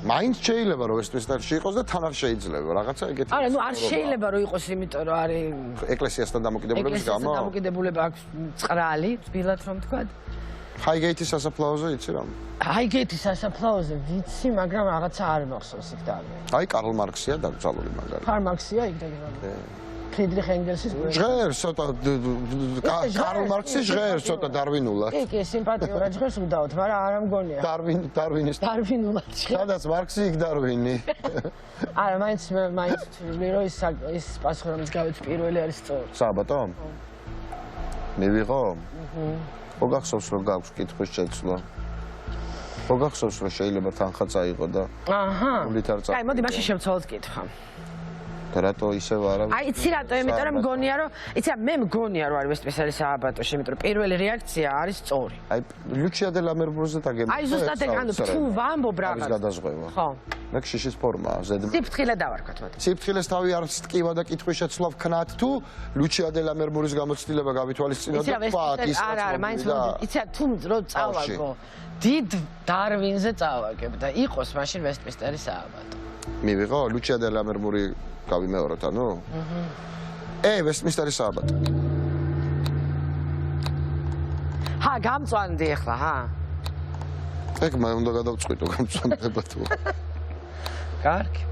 მაინც შეიძლება რომ ვესტმინსტერში იყოს და თან არ შეიძლება რაღაცა ეგეთი არა ნუ არ შეიძლება რომ იყოს იმიტომ რომ არის ეკლესიასთან დამოკიდებულების გამო ეკლესიასთან დამოკიდებულება აქვს წყრალი თბილად რომ თქვა ჰაიგეითის სასაფლაოზე იცი რა ჰაიგეითის სასაფლაოზე ვიცი მაგრამ რაღაცა არ მახსოვს იქ და აი კარლ მარქსია დაკრძალული მაგარი კარლ მარქსია იქ და ფრიდრიხ ენგელსის ჟღერს ცოტა კარლ მარქსი ჟღერს ცოტა დარვინულად კი სიმპათიურად ჟღერს უდავთ მაგრამ არ ამგონია დარვინის დარვინულად სადაც მარქსი იქ დარვინი არა მაინც ვთვლი რომ ის პასუხი რომელიც გავიც პირველი არის სწორი სააბატო მივიღო ხო გახსოვს რომ გაქვს კითხვის შეცვლა ხო გახსოვს რომ შეიძლება თანხა წაიღო და აჰა გულით არ აი მოდი მაშინ შევცვალოთ კითხვა და რატო ისევ არა აი იცი რატო იმიტომ რომ მგონია რომ იცი მე მგონია რომ არის ვესტმინსტერის სააბატოში იმიტომ რომ პირველი რეაქცია არის სწორი აი ლუჩია დე ლამერბურზე დაგემო აი ზუსტად ეგ ანუ თუ ვამბობ არის რაღაც გადაზღვევა ხო მე შიშის ფორმაა ზედ სიფრთხილე დავარქვათ მოდი სიფრთხილეს თავი არც ტკივა და კითხვის შეცვლა ვქნათ თუ ლუჩია დე ლამერბურის გამოცდილება გავითვალისწინოთ და ვთქვათ ის არა არა მაინც იცი თუ რო წავაგო დიდ დარვინზე წავაგებ და იყოს მაშინ ვესტმინსტერის სააბატო მივიღო ლუჩია დე ლამერბური გავიმეოროთ ანუ ვესტმინსტერის სააბატო ჰა გამწვანდი ახლა ჰა ეგ მე უნდა გადავწყვიტო გამწვანდება თუ კარგი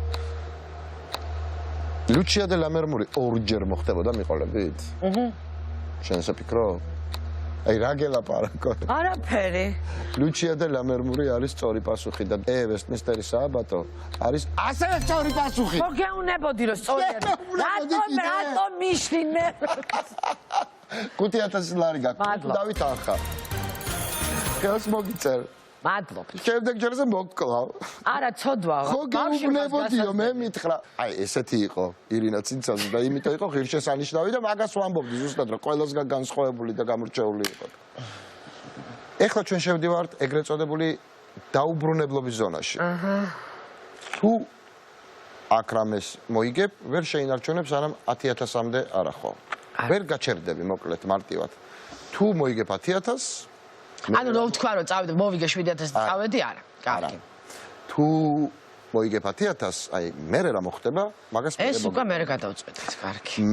ლუჩია დე ლამერბური ორჯერ მოხდებოდა მიყოლებით შენ საფიქრო აი რა გელაპარაკო არაფერი ლუჩია დე ლამერბური არის სწორი პასუხი და ვესტმინსტერის სააბატო არის ასევე სწორი პასუხი ხო გეუნებოდი რომ სწორი რატომ მიშლინე 5000 ლარი გაქვს დავით ახლა გას მოგიწერ მადლობ შემდეგ ჯერზე მოგკლავ არა ცოდვაა ხო გეუბნებოდიო მე მითხრა აი ესეთი იყო ირინა ცინცაძე და იმიტომ იყო ღირსშესანიშნავი და მაგას ვამბობდი ზუსტად რომ ყველასგან განსხვავებული და გამორჩეული იყო ეხლა ჩვენ შევდივართ ეგრეთ წოდებული დაუბრუნებლობის ზონაში აჰა თუ აქ რამეს მოიგებ ვერ შეინარჩუნებს არამ 10000-მდე არა ხო ვერ გაჩერდები მოკლედ მარტივად თუ მოიგებ 10000 ანუ რო ვთქვა რომ წავიდე მოვიგე 7000 წავედი არა კარგი თუ მოიგებ 10000 აი მე რა მოხდება მაგას ეს უკვე მე გადავწყვეტეთ კარგი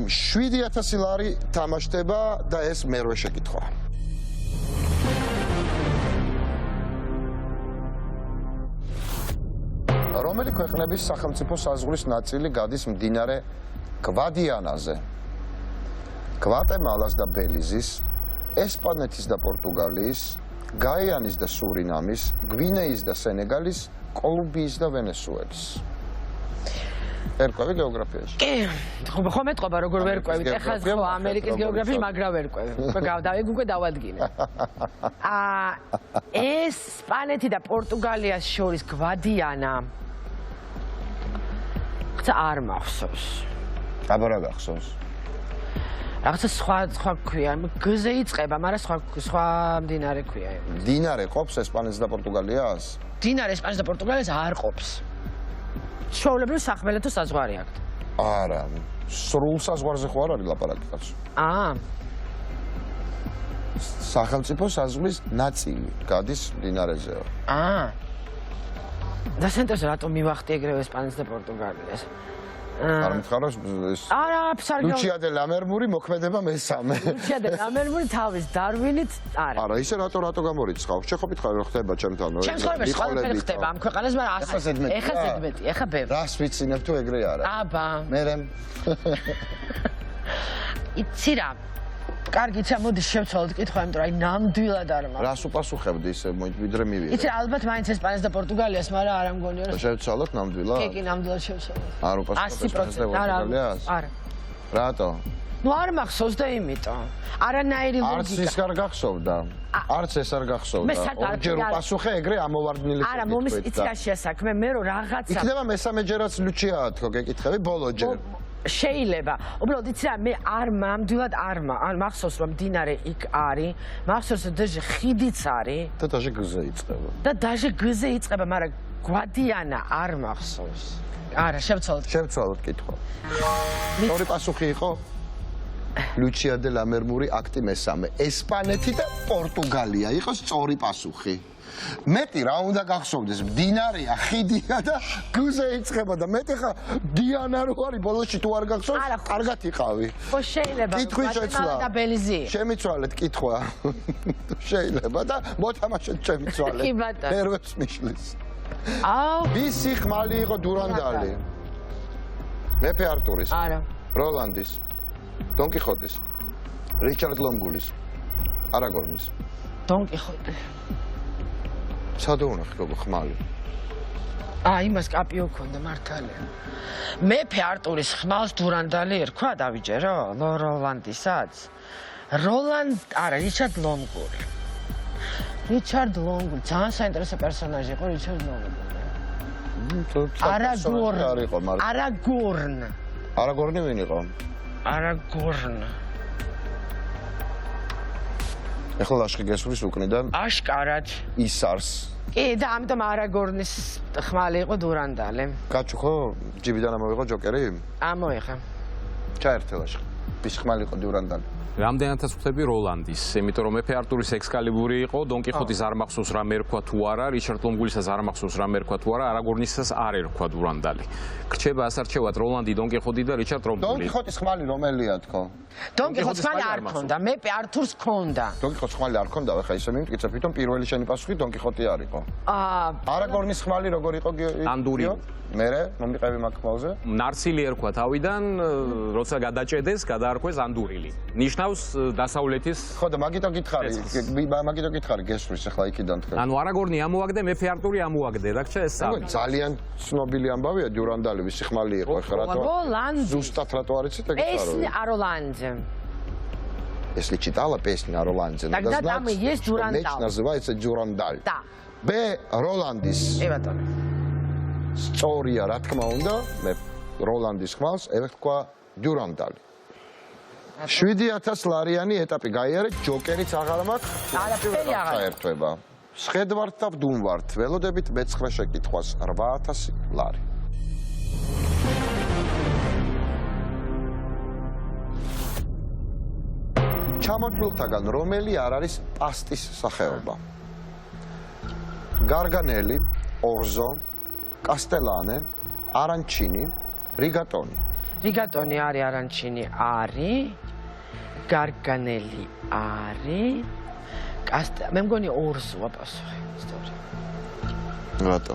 7000 ლარი თამაშდება და ეს მერვე შეკითხვა რომელი ქვეყნების სახელმწიფო საზღვრის ნაწილი გადის მდინარე გვადიანაზე გვატემალას და ბელიზის ესპანეთის და პორტუგალიის, გაიანის და სურინამის, გვინეის და სენეგალის, კოლუმბიის და ვენესუელის. ერკვევი გეოგრაფიაში. კი, ხო მეტყობა როგორ ვერ ყვევით. ეხლა ხო ამერიკის გეოგრაფიაში მაგრა ვერ ყვევი. უკვე დავადგინე. ესპანეთი და პორტუგალიას შორის გვადიანა. ხა არ მახსოვს. აბა რა გახსოვს? რაღაცა სხვა ქვია, გზე იწყება, მაგრამ სხვა მდინარე ქვია. მდინარე ყოფს ესპანეთს და პორტუგალიას? მდინარე ესპანეთს და პორტუგალიას არ ყოფს. ჩვეულებრივ სახმელეთო საზღვარი აქვს. არა, სრულ საზღვარზე ხო არ არის ლაპარაკი კაცო? სახელმწიფო საზღვრის ნაწილი გადის მდინარეზეო. და სენტეს რატომ მივახტი ეგრევე ესპანეთს და პორტუგალიას? არ მითხაროს ეს არა ფსარგო ლუჩია დე ლამერბური მოქმედება მესამე ლუჩია დე ლამერბური თავის დარვინით არა ისე რატო გამორიცხავ შეხო მითხარი რომ ხდება ჩემთან ჩემ ცხოვრებაში ყველაფერი ხდება ამ ქვეყანას მაგრამ ეხა ზედმეტი ეხა ბევრი რას ვიცინებ თუ ეგრე არა აბა მერე იცი რა კარგი ცა მოდი შევცვალოთ კითხვა იმიტომ რომ აი ნამდვილად არ მაქვს რას უპასუხებდი ისე ვიდრე მივიღე იცი ალბათ მაინც ესპანეთს და პორტუგალიას მაგრამ არ ამგონია რომ შევცვალოთ ნამდვილად კი ნამდვილად შევცვალოთ არ უპასუხებდი 100% არა რატო ნუ არ მახსოვს და იმიტომ არანაირი ლოგიკა არც ის არ გახსოვდა არც ეს არ გახსოვდა ორჯერ უპასუხე ეგრე ამოვარდნილი არა მომის იცი რა შეასაქმე მე რომ რაღაცა იქნება მესამეჯერაც ლუჩიაა თქო გეკითხები ბოლოჯერ შეიძლება. უბრალოდ იცი რა მე არ ნამდვილად არ მახსოვს რომ მდინარე იქ არის. მახსოვს რომ დაჟე ხიდიც არის. და დაჟე გზე იწყება. და დაჟე გზე იწყება, მაგრამ გვადიანა არ მახსოვს. არა, შევცვალოთ. შევცვალოთ კითხვა. ორი პასუხი იყო ლუჩია დე ლამერმური აქტი მესამე. ესპანეთი და პორტუგალია იყო სწორი პასუხი. მეტი რა უნდა გახსოვდეს, მდინარეა, ხიდია და გუზე იწყება და მეტი ხა დიანა რო არის ბოლოში თუ არ გახსოვს, კარგად იყავი. ხო შეიძლება. კითხვი შეცვლა. და ბელიზი. შემიცვალეთ კითხვა. შეიძლება და მოთამაშეთ შემიცვალეთ. კი ბატონო. ნერვებს მიშლის. აუ. ვისი ხმალი იყო დურანდალი? მეფე არტურის. არა. როლანდის. დონ კიხოტის. რიჩარდ ლონგულის. არაგორნის. დონ კიხოტი. სადაუნახე გოგო ხმალი. იმას კაპიო ქონდა მართალია. მეფე არტურის ხმალს დურანდალი ერქვა დავიჯერო, როლანდისაც. არა, რიჩარდ ლონგული. რიჩარდ ლონგული, ძალიან საინტერესო პერსონაჟი იყო რიჩარდ ლონგული. არაგორნი ვინ იყო? არაგორნ. ეხლა ლაშხი გესვრის უკნიდან. აშკარად. ისარს. კი და ამიტომ არაგორნის ხმალი იყო დურანდალი. გაჩუ ხო? ჯიბიდან ამოვიღო ჯოკერი? ამოიღე. ჩაერთე ლაშხი. ვის ხმალი იყო დურანდალი? რამდენადაც ვხვდები როლანდის, იმიტომ რომ მეფე არტურის ექსკალიბური იყო, დონ კიხოტის არ მახსოვს რამე ერქვა თუ არა, რიჩარდ ლონგულისაც არ მახსოვს რამე ერქვა თუ არა, არაგორნისაც არ ერქვა დურანდალი. რჩება ასარჩევად როლანდი, დონ კიხოტი და რიჩარდ ლონგული. დონ კიხოტის ხმალი რომელია თქო? დონ კიხოტის ხმალი არ ქონდა, მეფე არტურს ქონდა. დონ კიხოტის ხმალი არ ქონდა, ხა ისე მიმტკიცებ, თვითონ პირველი შენი პასუხი დონ კიხოტი არ იყო. არაგორნის ხმალი როგორ იყო? ანდური. მერე მომიყევი მაგ ხმალზე? ნარცილი ერქვა თავიდან, როცა გადაჭედეს, გადაარქვეს ანდურილი. ნიშნავს დასავლეთის. ხო და მაგითო გითხარი გესვრის ახლა იქიდან თქვენ. ანუ არაგორნი ამოაგდე, მეფე არტური ამოაგდე, რა გჭირდა ეს? ძალიან ცნობილი ამბავია დურანდალი ვისი ხმალი იყო ახლა რატო? ზუსტად რატო არ იცით ეგ არა? Песня о Роланде. Если читала песню о Роланде, Тогда там и есть Дурандал. Меч называется Дюрандаль. Да. Б. Роландис. Эватон. Სწორია, რა თქმა უნდა, მე როლანდის ხმალს ევეთქვა დურანდალი. 7000 ლარიანი ეტაპი გაიარე, ჯოკერიც აღარ მაქვს. არაფერი აღარ. საერთოება. სხედვართ და ვდუმვართ, ველოდებით მე-9 შეკითხვას 8000 ლარი. ჩამოთვლილთაგან რომელი არ არის პასტის სახეობა? გარგანელი, ორზო, კასტელანე, არანჩინი, რიგატონი. რიგატონი არის, არანჩინი არის, გარგანელი არის, მე მგონი ორზოა პასუხი, სწორი. რატო?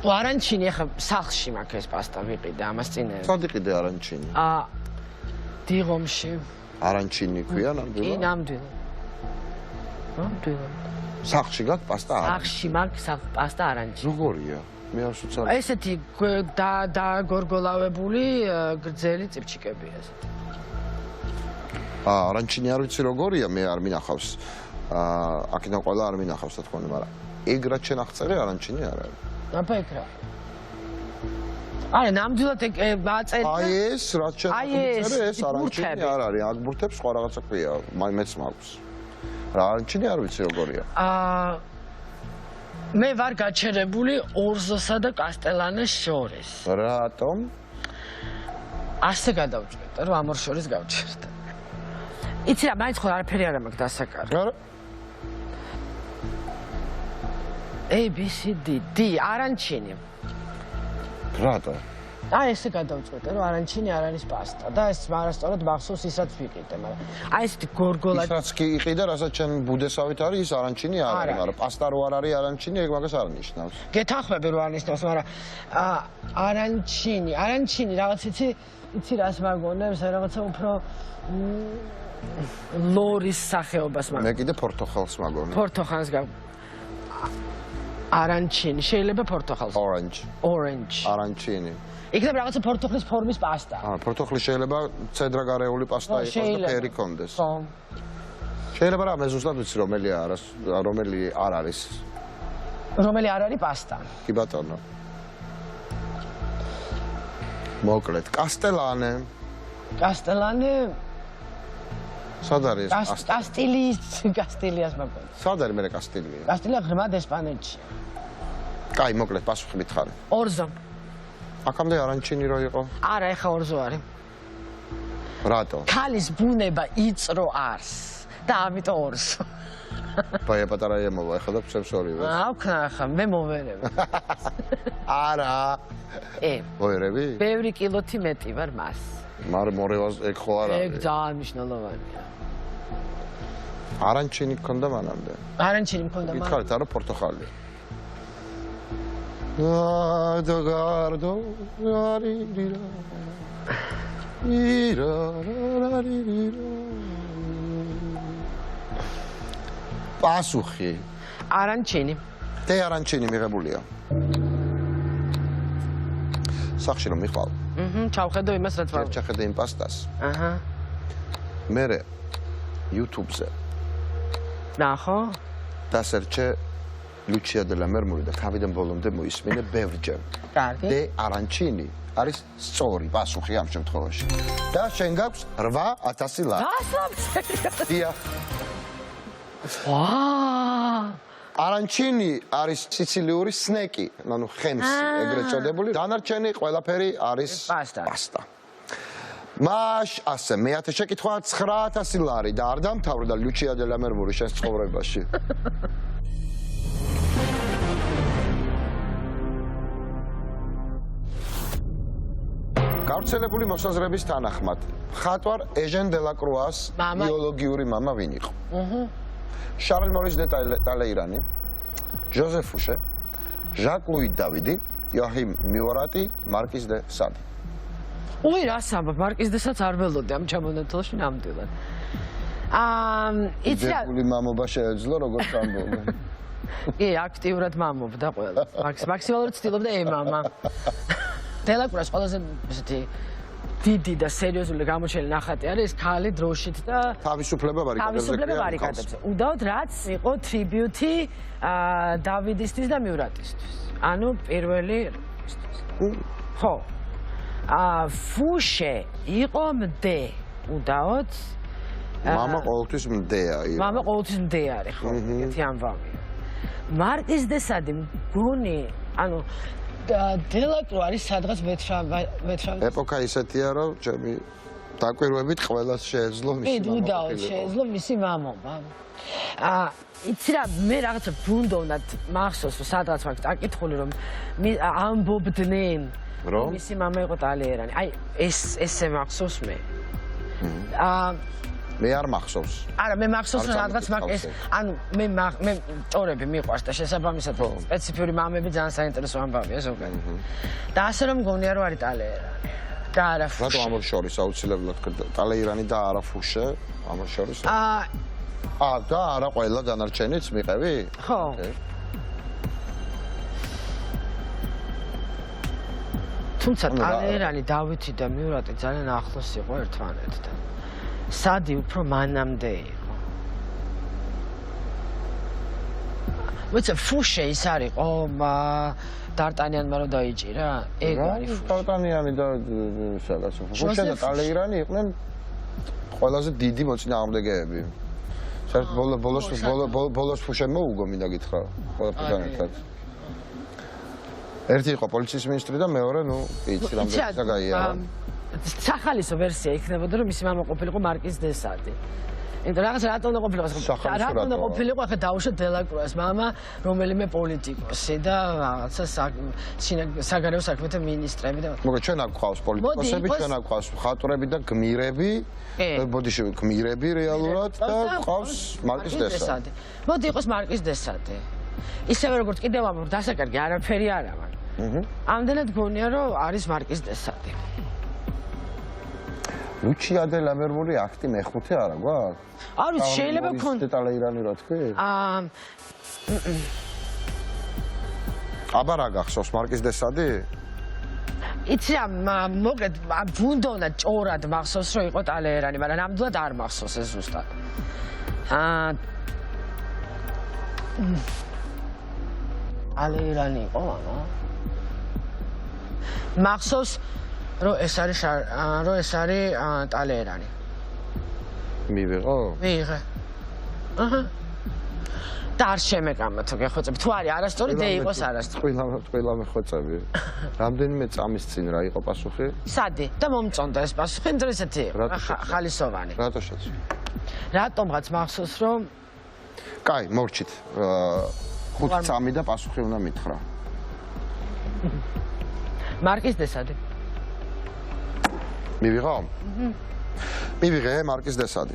არანჩინი ახლა სახლში მაქვს ეს პასტა ვიყიდე ამას წინე. სად იყიდე არანჩინი? დიღომში. არანჩინი ქვია ნამდვილად? კი, ნამდვილად. ნამდვილად. სახლში გაქვს პასტა არა? სახლში მაქვს პასტა არანჩინი. როგორია? მე არ ვიცი. ესეთი დაგორგოლავებული გრძელი წიფჩიკებია ესეთი. არანჩინი არ ვიცი როგორია, მე არ მინახავს. აქედან ყველა არ მინახავს რა თქმა უნდა, მაგრამ ეგ რაც შენ აღწერე არანჩინი არ არის. აბა ეგ რა. არა, ნამდვილად ეგ აწერე. აი ეს რაც შენ აღწერე, ეს არანჩინი არ არის. აქ ბურთებს სხვა რაღაცა ქვია, მეც მაქვს. რა არანჩინი არ ვიცი როგორია. მე ვარ გაჩერებული ორზოსა და კასტელანეს შორის. რატომ? ასე გადავჭრეთ, რომ ამ ორ შორის გავჩერდა. იცი რა, მაინც ხო არაფერი არ მაქვს დასაკარი. არა. A B C D D არანჩინი. რატო? ესე გადავწყვეტე, რომ არანჩინი არ არის პასტა და ეს მარასწორად მახსოვს ისაც ვიყიდე, მაგრამ აი ესეთი გორგოლა. ისაც კი იყიდე, რასაც ჩემ ბუდესავით არის, ის არანჩინი არ არის, მაგრამ პასტა რო არ არის არანჩინი, ეგ მაგას არ ნიშნავს. გეთანხმები რომ არ ნიშნავს, მაგრამ არანჩინი რაღაც იცი რას მაგონებს, რაღაცა უფრო ლორის სახეობას მაგონებს. მე კიდე პორტოხალს მაგონებ. პორტოხალს არანჩინი, შეიძლება პორტოხალს. Orange. არანჩინი. იქნება რაღაცა პორტოხლის ფორმის პასტა. პორტოხლი შეიძლება ცედრა გარეული პასტა იყოს და ფერი კონდეს. ხო. შეიძლება რა, მე ზუსტად ვიცი რომელი არ არის. რომელი არ არის პასტა? კი ბატონო. მოკლედ, კასტელანე. კასტელანე სად არის? კასტილიას მოგონი. სად არის მე კასტილია? კასტილია ღრმად ესპანეთში. კაი, მოკლედ პასუხი მითხარი. ორზო. აქამდე არანჩინი რო იყო? არა, ეხა ორზო არის. რატო? ქალის ბუნება იწრო არს და ამიტომ ორზო. ბაია პატარა ემოვა, ეხლა და ფცევს ორივე. აუქნა ახლა მე მოვერები. არა. მოერები? ბევრი კილოთი მეტი ვარ მას. მაგრამ მორევას ეგ ხო არ ეგ არის? ძალიან მნიშვნელოვანია. არანჩინი გქონდა მანამდე. არანჩინი მქონდა მაგრამ. მითხარით არა პორტოხალი. Guardo, პასუხი. არანჩინი. და არანჩინი მიღებულია. სახში რომ მიყავ. ჩავხედო იმას რაც ვარ. ჩახედე იმ პასტას. აჰა. მე YouTube-ზე ნახო. დასერჩე ლუჩია დე ლა მერმური და თავიდან ბოლომდე მოისმინე ბევრჯერ. კარგი. დე არანჩინი არის სწორი პასუხი ამ შემთხვევაში. და შენ გაქვს 8000 ლარი. გასაბჭოა. დიახ. არანჩინი არის სიცილიური სნეკი, ანუ ხემსი, ეგრეთ წოდებული. დანარჩენი ყველაფერი არის პასტა. მაშ ასე მეათე შეკითხვა 9000 ლარი და არ დამთავრდა ლუჩია დე ლა მერმური შენს ცხოვრებაში. გავრცელებული მოსაზრების თანახმად, მხატვარ ეჟენ დელაკრუას ბიოლოგიური მამა ვინ იყო? შარლ მორის დე ტალეირანი, ჟოზეფ ფუშე, ჟაკ ლუი დავიდი, იოაჰიმ მიორატი, მარკიზ დე სადი. უი რა სამბობ, მარკიზ დე სადს არ ველოდე ამ ჩამონათვალში ნამდვილად. იცი რა მამობა შეეძლო როგორც ამბობენ. კი, აქტიურად მამობდა ყველა. მაქსიმალურად ცდილობდა ემამა. დელაკრუას ყველაზე ესეთი დიდი და სერიოზული გამოჩენილი ნახატი არის ქალი დროშით და თავისუფლება ბარიკადებზე. უდაოდ რაც იყო ტრიბიუტი დავიდისთვის და მიურატისთვის. ანუ პირველი ხო. ფუშე იყო მდე. უდაოდ მამა ყოველთვის მდეა იყო. მამა ყოველთვის მდე არის ხო? ეგეთი ამბავია. მარკიზ დე სადი მგონი, ანუ დელაკრო არის სადღაც მეტრა. ეპოქა ისეთია, რომ ჩემი დაკვირვებით ყველას შეეძლო მისი მამა. უდაოდ შეეძლო მისი მამობა. იცი რა, მე რაღაცა ბუნდოვნად მახსოვს, რომ სადღაც მაგ აკითხული რომ ამბობდნენ რომ მისი მამა იყო ტალეირანი. აი ესე მახსოვს მე. მე არ მახსოვს. არა, მე მახსოვს რომ რაღაც მაგ ეს, ანუ მე ჭორები მიყვარს და შესაბამისად სპეციფიური მამები ძალიან საინტერესო ამბავია ზოგადად. და ასე რომ მგონია რომ არის ტალეირანი. და არა ფუშე. რატო ამორ შორის აუცილებლად ტალეირანი და არა ფუშე? ამორ შორის? და არა ყველა დანარჩენიც მიყევი? ხო. თუმცა ტალეირანი დავითი და მიურატი ძალიან ახლოს იყო ერთმანეთთან. სადი უფრო მანამდე იყო. ვიცი, ფუშე ის არისო, დარტანიანმა რო დაიჭირა, ეგ არის ფუშე. დარტანიანი და სადაც ფუშე და ტალეირანი იყვნენ ყველაზე დიდი მოწინააღმდეგეები. საერთოდ ბოლოს ფუშე მოუგო მინდა გითხრა, ყველაფერთან ერთად. ერთი იყო პოლიციის მინისტრი და მეორე, ნუ, იცი რამდენი საგაია. სახალისო ვერსია იქნებოდა რომ მისი მამა ყოფილიყო მარკიზ დე სადი. იმიტომ რაღაც რატომ უნდა ყოფილიყო? რატომ უნდა ყოფილიყო? ახლა დაუშვათ დელაკრუას მამა, რომელიმე პოლიტიკოსი და რაღაცა საგარეო საქმეთა მინისტრები და მოკლედ ჩვენ აქ გვყავს პოლიტიკოსები, ჩვენ აქ გვყავს მხატვრები და გმირები. ბოდიში გმირები რეალურად და გვყავს მარკიზ დე სადი. მოდი იყოს მარკიზ დე სადი. ისევე როგორც კიდევ ამბობ, დასაკარგი არაფერი არ აქვს. ამდენად გონია რომ არის მარკიზ დე სადი. ლუჩია დე ლა მერმური აქტი მეხუთე არა გვაქვს? არ ვიცი, შეიძლება გქონდეს. ტალეირანი რა თქვი? აბა რა გახსოვს მარკიზ დე სადი? იცი რა, მოკლედ ბუნდოვნად ჭორად მახსოვს რომ იყო ტალეირანი, მაგრამ ნამდვილად არ მახსოვს ეს ზუსტად. ტალეირანი იყო, მახსოვს რომ ეს არის ტალეირანი. მივიღო? მიიღე. აჰა. და არ შემეკამა თუ გეხვეწები. თუ არის არასწორი, დე იყოს არასწორი. ყველა მეხვეწები. რამდენიმე წამის წინ რა იყო პასუხი? სადი და მომწონდა ეს პასუხი, იმიტომ რომ ესეთი ხალისოვანი. რატო შეცვლი? რატომღაც მახსოვს რომ კაი, მორჩით. 5 წამი და პასუხი უნდა მითხრა. მარკის დესადი. მივიღო? მივიღე მარკის დესადი.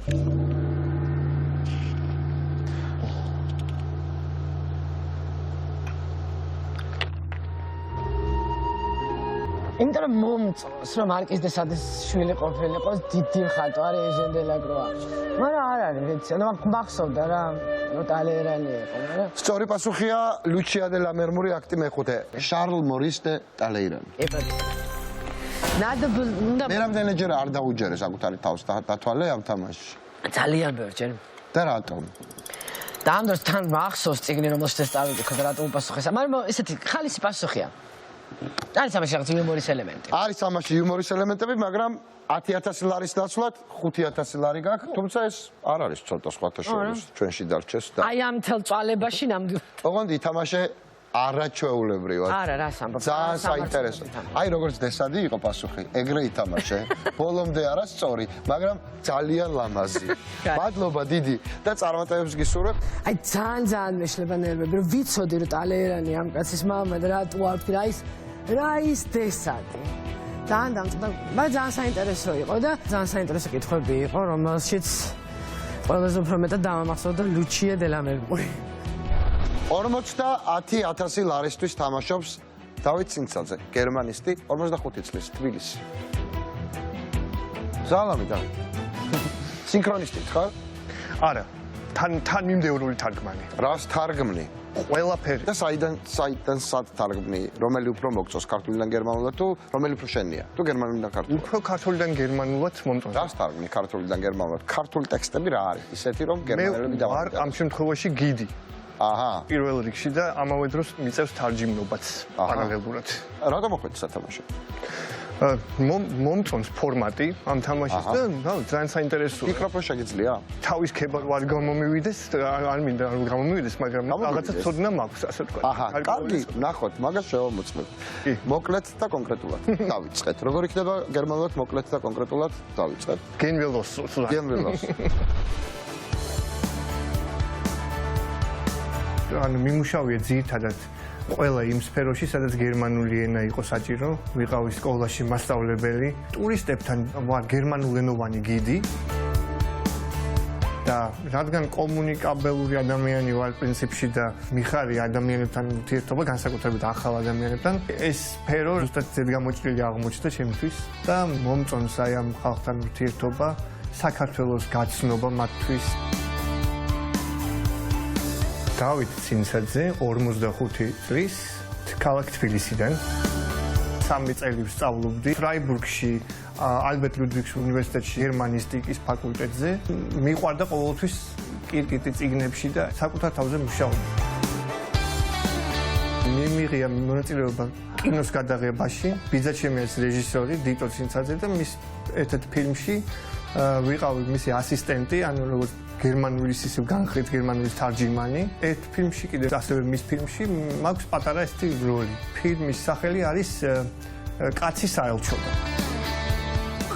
იმიტომ რომ მომწონს რომ მარკის დესადის შვილი ყოფილიყო დიდი ხატო არის ეჟენ დე ლა კროა. მაგრამ არ არის ვიცი, ანუ მახსოვდა რა, ნოტალერანი იყო, მაგრამ სწორი პასუხია ლუჩია დე ლა მერმური აქტი მეხუთე. შარლ მორის დე ტალეირანი. მე რამდენჯერ არ დაუჯერე საკუთარი თავს დათვალე ამ თამაშში. ძალიან ბევრჯერ. და რატომ? და ამ დროს თან მახსოვს წიგნი რომელშიც წავიდე, და რატომ პასუხი ესა, მაგრამ ესეთი ხალისი პასუხია. არის ამაში რაღაც იუმორის ელემენტი. არის ამაში იუმორის ელემენტები, მაგრამ 10,000 ლარის დაცვლად 5,000 ლარი გაქვს, თუმცა ეს არ არის ცოტა სხვათა შორის ჩვენში დარჩეს და აი ამ თელ წვალებაში ნამდვილად. ოღონდ ითამაშე არაჩვეულებრივად. არა, რას ამბობ. ძალიან საინტერესო. აი როგორც დესადი იყო პასუხი, ეგრე ითამაშე. ბოლომდე არა სწორი, მაგრამ ძალიან ლამაზი. მადლობა დიდი და წარმატებებს გისურვებ. აი ძალიან მეშლება ნერვები, რომ ვიცოდი რომ ტალერანი ამ კაცის მამა და რატო არ ვთქი რა ის დესადი. ძალიან დამწყდა, მაგრამ ძალიან საინტერესო იყო და ძალიან საინტერესო კითხვები იყო, რომელშიც ყველაზე უფრო მეტად დამამახსოვრდა ლუჩია დე ლა მერმური. 50,000 ლარისთვის თამაშობს დავით ცინცაძე, გერმანისტი, 45 წლის, თბილისი. ზალამი და სინქრონისტი ხარ? არა, თან მიმდევრული თარგმანი. რას თარგმნი? ყველაფერი. და საიდან სად თარგმნი? რომელი უფრო მოგწონს, ქართულიდან გერმანულად თუ რომელი უფრო შენია? თუ გერმანულიდან ქართულად? უფრო ქართულიდან გერმანულად მომწონს. რას თარგმნი ქართულიდან გერმანულად? ქართული ტექსტები რა არის? ისეთი რომ გერმანელები მე ვარ ამ შემთხვევაში გიდი. აჰა. პირველ რიგში და ამავე დროს მიწევს თარჯიმნობაც პარალელურად. რატომ მოხვედი სათამაშო? მომწონს ფორმატი ამ თამაშის და ძალიან საინტერესოა. ფიქრობ რომ შეგიძლია? თავის ქება არ გამომივიდეს, არ მინდა არ გამომივიდეს, მაგრამ რაღაცა ცოდნა მაქვს, ასე ვთქვათ. აჰა, კარგი, ნახოთ, მაგას შევამოწმებ. მოკლედ და კონკრეტულად. დავიწყეთ. როგორ იქნება გერმანულად მოკლედ და კონკრეტულად? დავიწყეთ. გენველოს. გენველოს. ანუ მიმუშავია ძირითადად ყველა იმ სფეროში, სადაც გერმანული ენა იყო საჭირო, ვიყავი სკოლაში მასწავლებელი, ტურისტებთან ვარ გერმანულენოვანი გიდი. და რადგან კომუნიკაბელური ადამიანი ვარ პრინციპში და მიხარი ადამიანებთან ურთიერთობა, განსაკუთრებით ახალ ადამიანებთან, ეს სფერო ზუსტად ზედ გამოჭრილი აღმოჩნდა ჩემთვის და მომწონს აი ამ ხალხთან ურთიერთობა, საქართველოს გაცნობა მათთვის. დავით ცინცაძე 45 წლის ქალაქ თბილისიდან 3 წელი ვსწავლობდი ფრაიბურგში ალბერტ ლუდვიგის უნივერსიტეტში გერმანისტიკის ფაკულტეტზე მიყვარდა ყოველთვის კირკიტი წიგნებში და საკუთარ თავზე მუშაობდი მიმიღია მონაწილეობა კინოს გადაღებაში ბიძაჩემიას რეჟისორი დიტო ცინცაძე და მის ერთ-ერთ ფილმში ვიყავი მისი ასისტენტი ანუ როგორც გერმანულის ისე განხრით გერმანულის თარჯიმანი. ერთ ფილმში კიდევ ასევე მის ფილმში მაქვს პატარა ესეთი როლი. ფილმის სახელი არის კაცი საელჩოდან.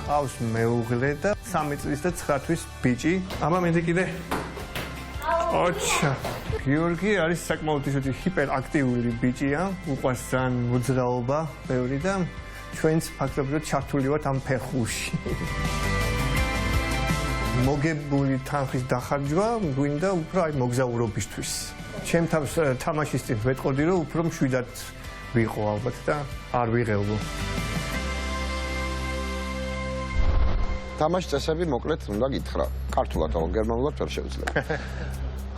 ყავს მეუღლე და 3 წლის და 9 თვის ბიჭი. აბა მე კიდე ოჩა. გიორგი არის საკმაოდ ისეთი ჰიპერაქტიული ბიჭია. უყვარს ძალიან მოძრაობა, ბევრი და ჩვენც ფაქტობრივად ჩართული ვართ ამ ფეხურში. მოგებული თანხის დახარჯვა გვინდა უფრო აი მოგზაურობისთვის. ჩემ თავს თამაშის წინ ვეტყოდი რომ უფრო მშვიდად ვიყო ალბათ და არ ვიღელო. თამაშის წესები მოკლედ უნდა გითხრა. ქართულად და გერმანულად ვერ შევძლებ.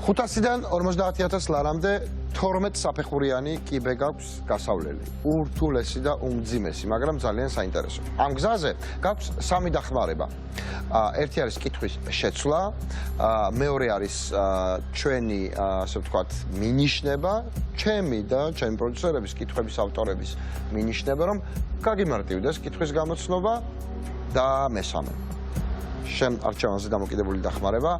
500-დან 50,000 ლარამდე 12 საფეხურიანი კიბე გაქვს გასავლელი. ურთულესი და უმძიმესი, მაგრამ ძალიან საინტერესო. ამ გზაზე გაქვს 3 დახმარება. ერთი არის კითხვის შეცვლა, მეორე არის ჩვენი, ასე ვთქვათ, მინიშნება, ჩემი და ჩემი პროდიუსერების კითხვების ავტორების მინიშნება, რომ გაგიმარტივდეს კითხვის გამოცნობა და მესამე. შენ არჩევანზე დამოკიდებული დახმარება,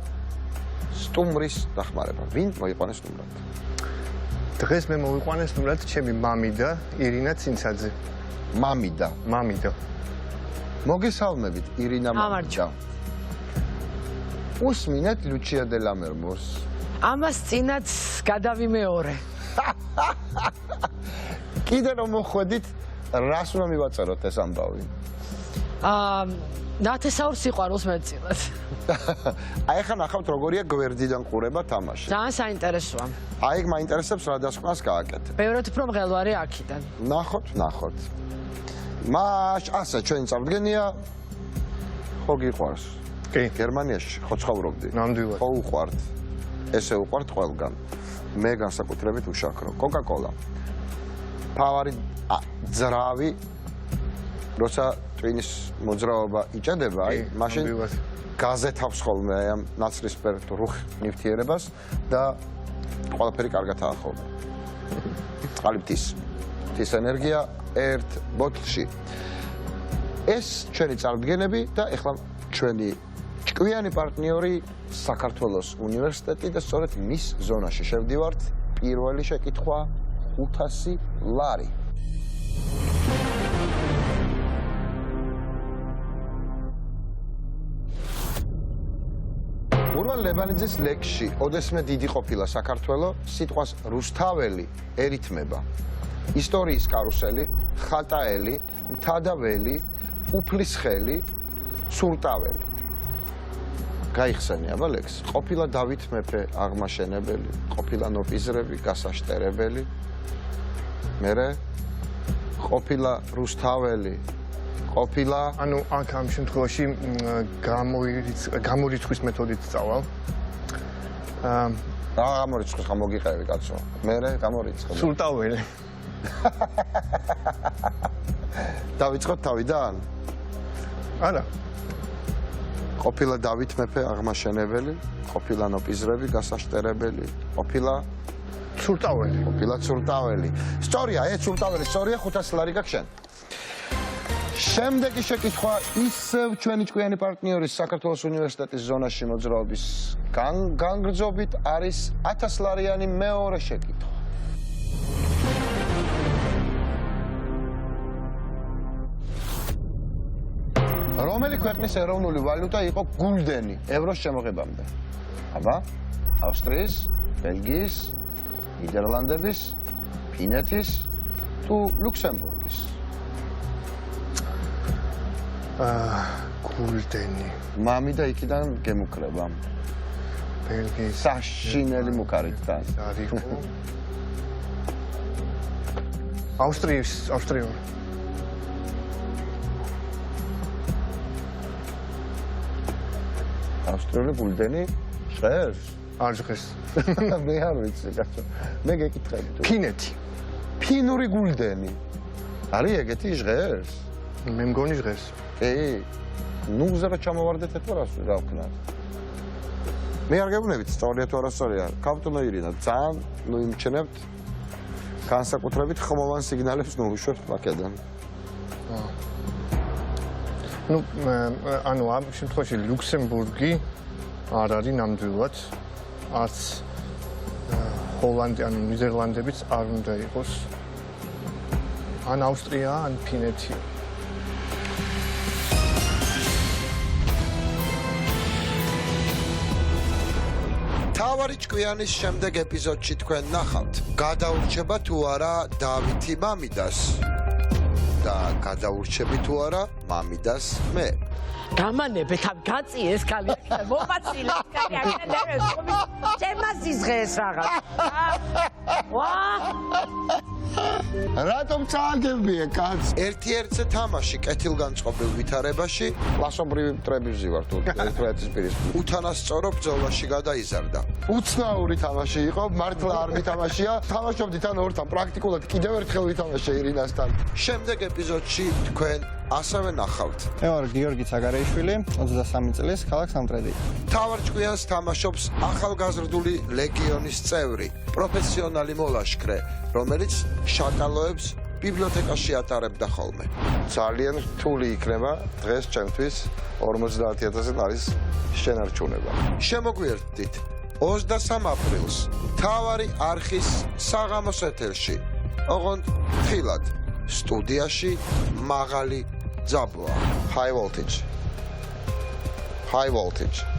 სტუმრის დახმარება. ვინ მოიყვანეს სტუმრად? დღეს მე მოვიყვანე სტუმრად ჩემი მამი და ირინა ცინცაძე. მამიდა. მოგესალმებით ირინა მამიდა. უსმინეთ ლუჩია დე ლამერმორს. ამას წინაც გადავიმეორე. კიდე რომ მოხვედით, რას უნდა მივაწეროთ ეს ამბავი? ნათესაურ სიყვარულს მეწილად. აი ხა ნახავთ როგორია გვერდიდან ყურება თამაში. ძალიან საინტერესოა. აი მაინტერესებს რა დასკვნას გააკეთე. ბევრად უფრო მღელვარე აქიდან. ნახოთ. მას ასე ჩვენი წარდგენია ხო გიყვარს? კი. გერმანიაში ხო ცხოვრობდი? ნამდვილად. ხო უყვართ. ესე უყვართ ყველგან. მე განსაკუთრებით უშაქრო. Coca-Cola. ფავარი ძრავი როცა ტვინის მოძრაობა იჭედება, აი მაშინ გაზეთავს ხოლმე აი ამ ნაცრისფერ რუხ ნივთიერებას და ყველაფერი კარგად აახოვდა. წყალიფთის ენერგია ერთ ბოთლში. ეს ჩვენი წარდგენები და ეხლა ჩვენი ჭკვიანი პარტნიორი საქართველოს უნივერსიტეტი და სწორედ მის ზონაში შევდივართ. პირველი შეკითხვა 500 ლარი. ურბან ლებანიძის ლექსში ოდესმე დიდი ყოფილა საქართველო სიტყვას რუსთაველი ერითმება. ისტორიის კარუსელი, ხატაელი, მთადაველი, უფლისხელი, სურტაველი. გაიხსენე აბა ლექსი. ყოფილა დავით მეფე აღმაშენებელი, ყოფილა ნოპიზრები გასაშტერებელი. მერე ყოფილა რუსთაველი, ყოფილა ანუ ამ შემთხვევაში გამორიცხვის მეთოდით წავალ. რა გამორიცხვის ხა მოგიყევი კაცო. მერე გამორიცხე. სურტაველი. დავიწყოთ თავიდან? არა. ყოფილა დავით მეფე აღმაშენებელი, ყოფილა ნოპიზრები გასაშტერებელი, ყოფილა სურტაველი. სწორია, ეს სურტაველი, სწორია 500 ლარი გაქვს შენ. შემდეგი შეკითხვა ისევ ჩვენი ჭკვიანი პარტნიორის საქართველოს უნივერსიტეტის ზონაში მოძრაობის განგრძობით არის 1000 ლარიანი მეორე შეკითხვა. რომელი ქვეყნის ეროვნული ვალუტა იყო გულდენი ევროს შემოღებამდე? აბა, ავსტრიის, ბელგიის, ნიდერლანდების, ფინეთის თუ ლუქსემბურგის? გულდენი. მამი და იქიდან გემუქრება. ბელგიის საშინელი მუქარით და არისო. ავსტრია. ავსტრიული გულდენი ჟღერს? არ ჟღერს. მე არ ვიცი კაცო. მე გეკითხები თუ. ფინეთი. ფინური გულდენი. არის ეგეთი ჟღერს? მე მგონი ჟღერს. ნუ ზერა ჩამოვარდეთ ეთქვა რა ვქნათ. მე არ გეუბნებით სწორია თუ არასწორია. კაპიტანო ირინა, ძალიან ნუ იმჩნევთ განსაკუთრებით ხმოვან სიგნალებს ნუ უშვებთ აქედან. ნუ ანუ ამ შემთხვევაში ლუქსემბურგი არ არის ნამდვილად. არც ჰოლანდი ან ნიდერლანდებიც არ უნდა იყოს. ან ავსტრია, ან ფინეთი. თავარი ჭკვიანის შემდეგ ეპიზოდში თქვენ ნახავთ. გადაურჩება თუ არა დავითი მამიდას და გადაურჩები თუ არა მამიდას მე. გამანებეთ ამ გაწიეს კალი მომაწილე კალი აქ ჩემას იზღეს რაღაც. რატომ წააგებია კაც? ერთ-ერთზე თამაში კეთილგანწყობილ ვითარებაში კლასობრივი მტრები ვართ ერთმანეთის პირისპირ. უთანასწორო ბრძოლაში გადაიზარდა. უცნაური თამაში იყო, მართლა არ მითამაშია. თამაშობდით ან ორთან პრაქტიკულად კიდევ ერთხელ ვითამაშე ირინასთან. შემდეგ ეპიზოდში თქვენ ასევე ნახავთ. მე ვარ გიორგი ცაგარეიშვილი, 23 წლის, ქალაქ სამტრედი. თავარ ჭკვიანს თამაშობს ახალგაზრდული ლეგიონის წევრი, პროფესიონალი მოლაშქრე, რომელიც შაკალოებს ბიბლიოთეკაში ატარებდა ხოლმე. ძალიან რთული იქნება დღეს ჩემთვის 50,000 ლარის შენარჩუნება. შემოგვიერთდით 23 აპრილს მთავარი არხის საღამოს ეთერში. ოღონდ ხილად სტუდიაში მაღალი ძაბვა. High voltage.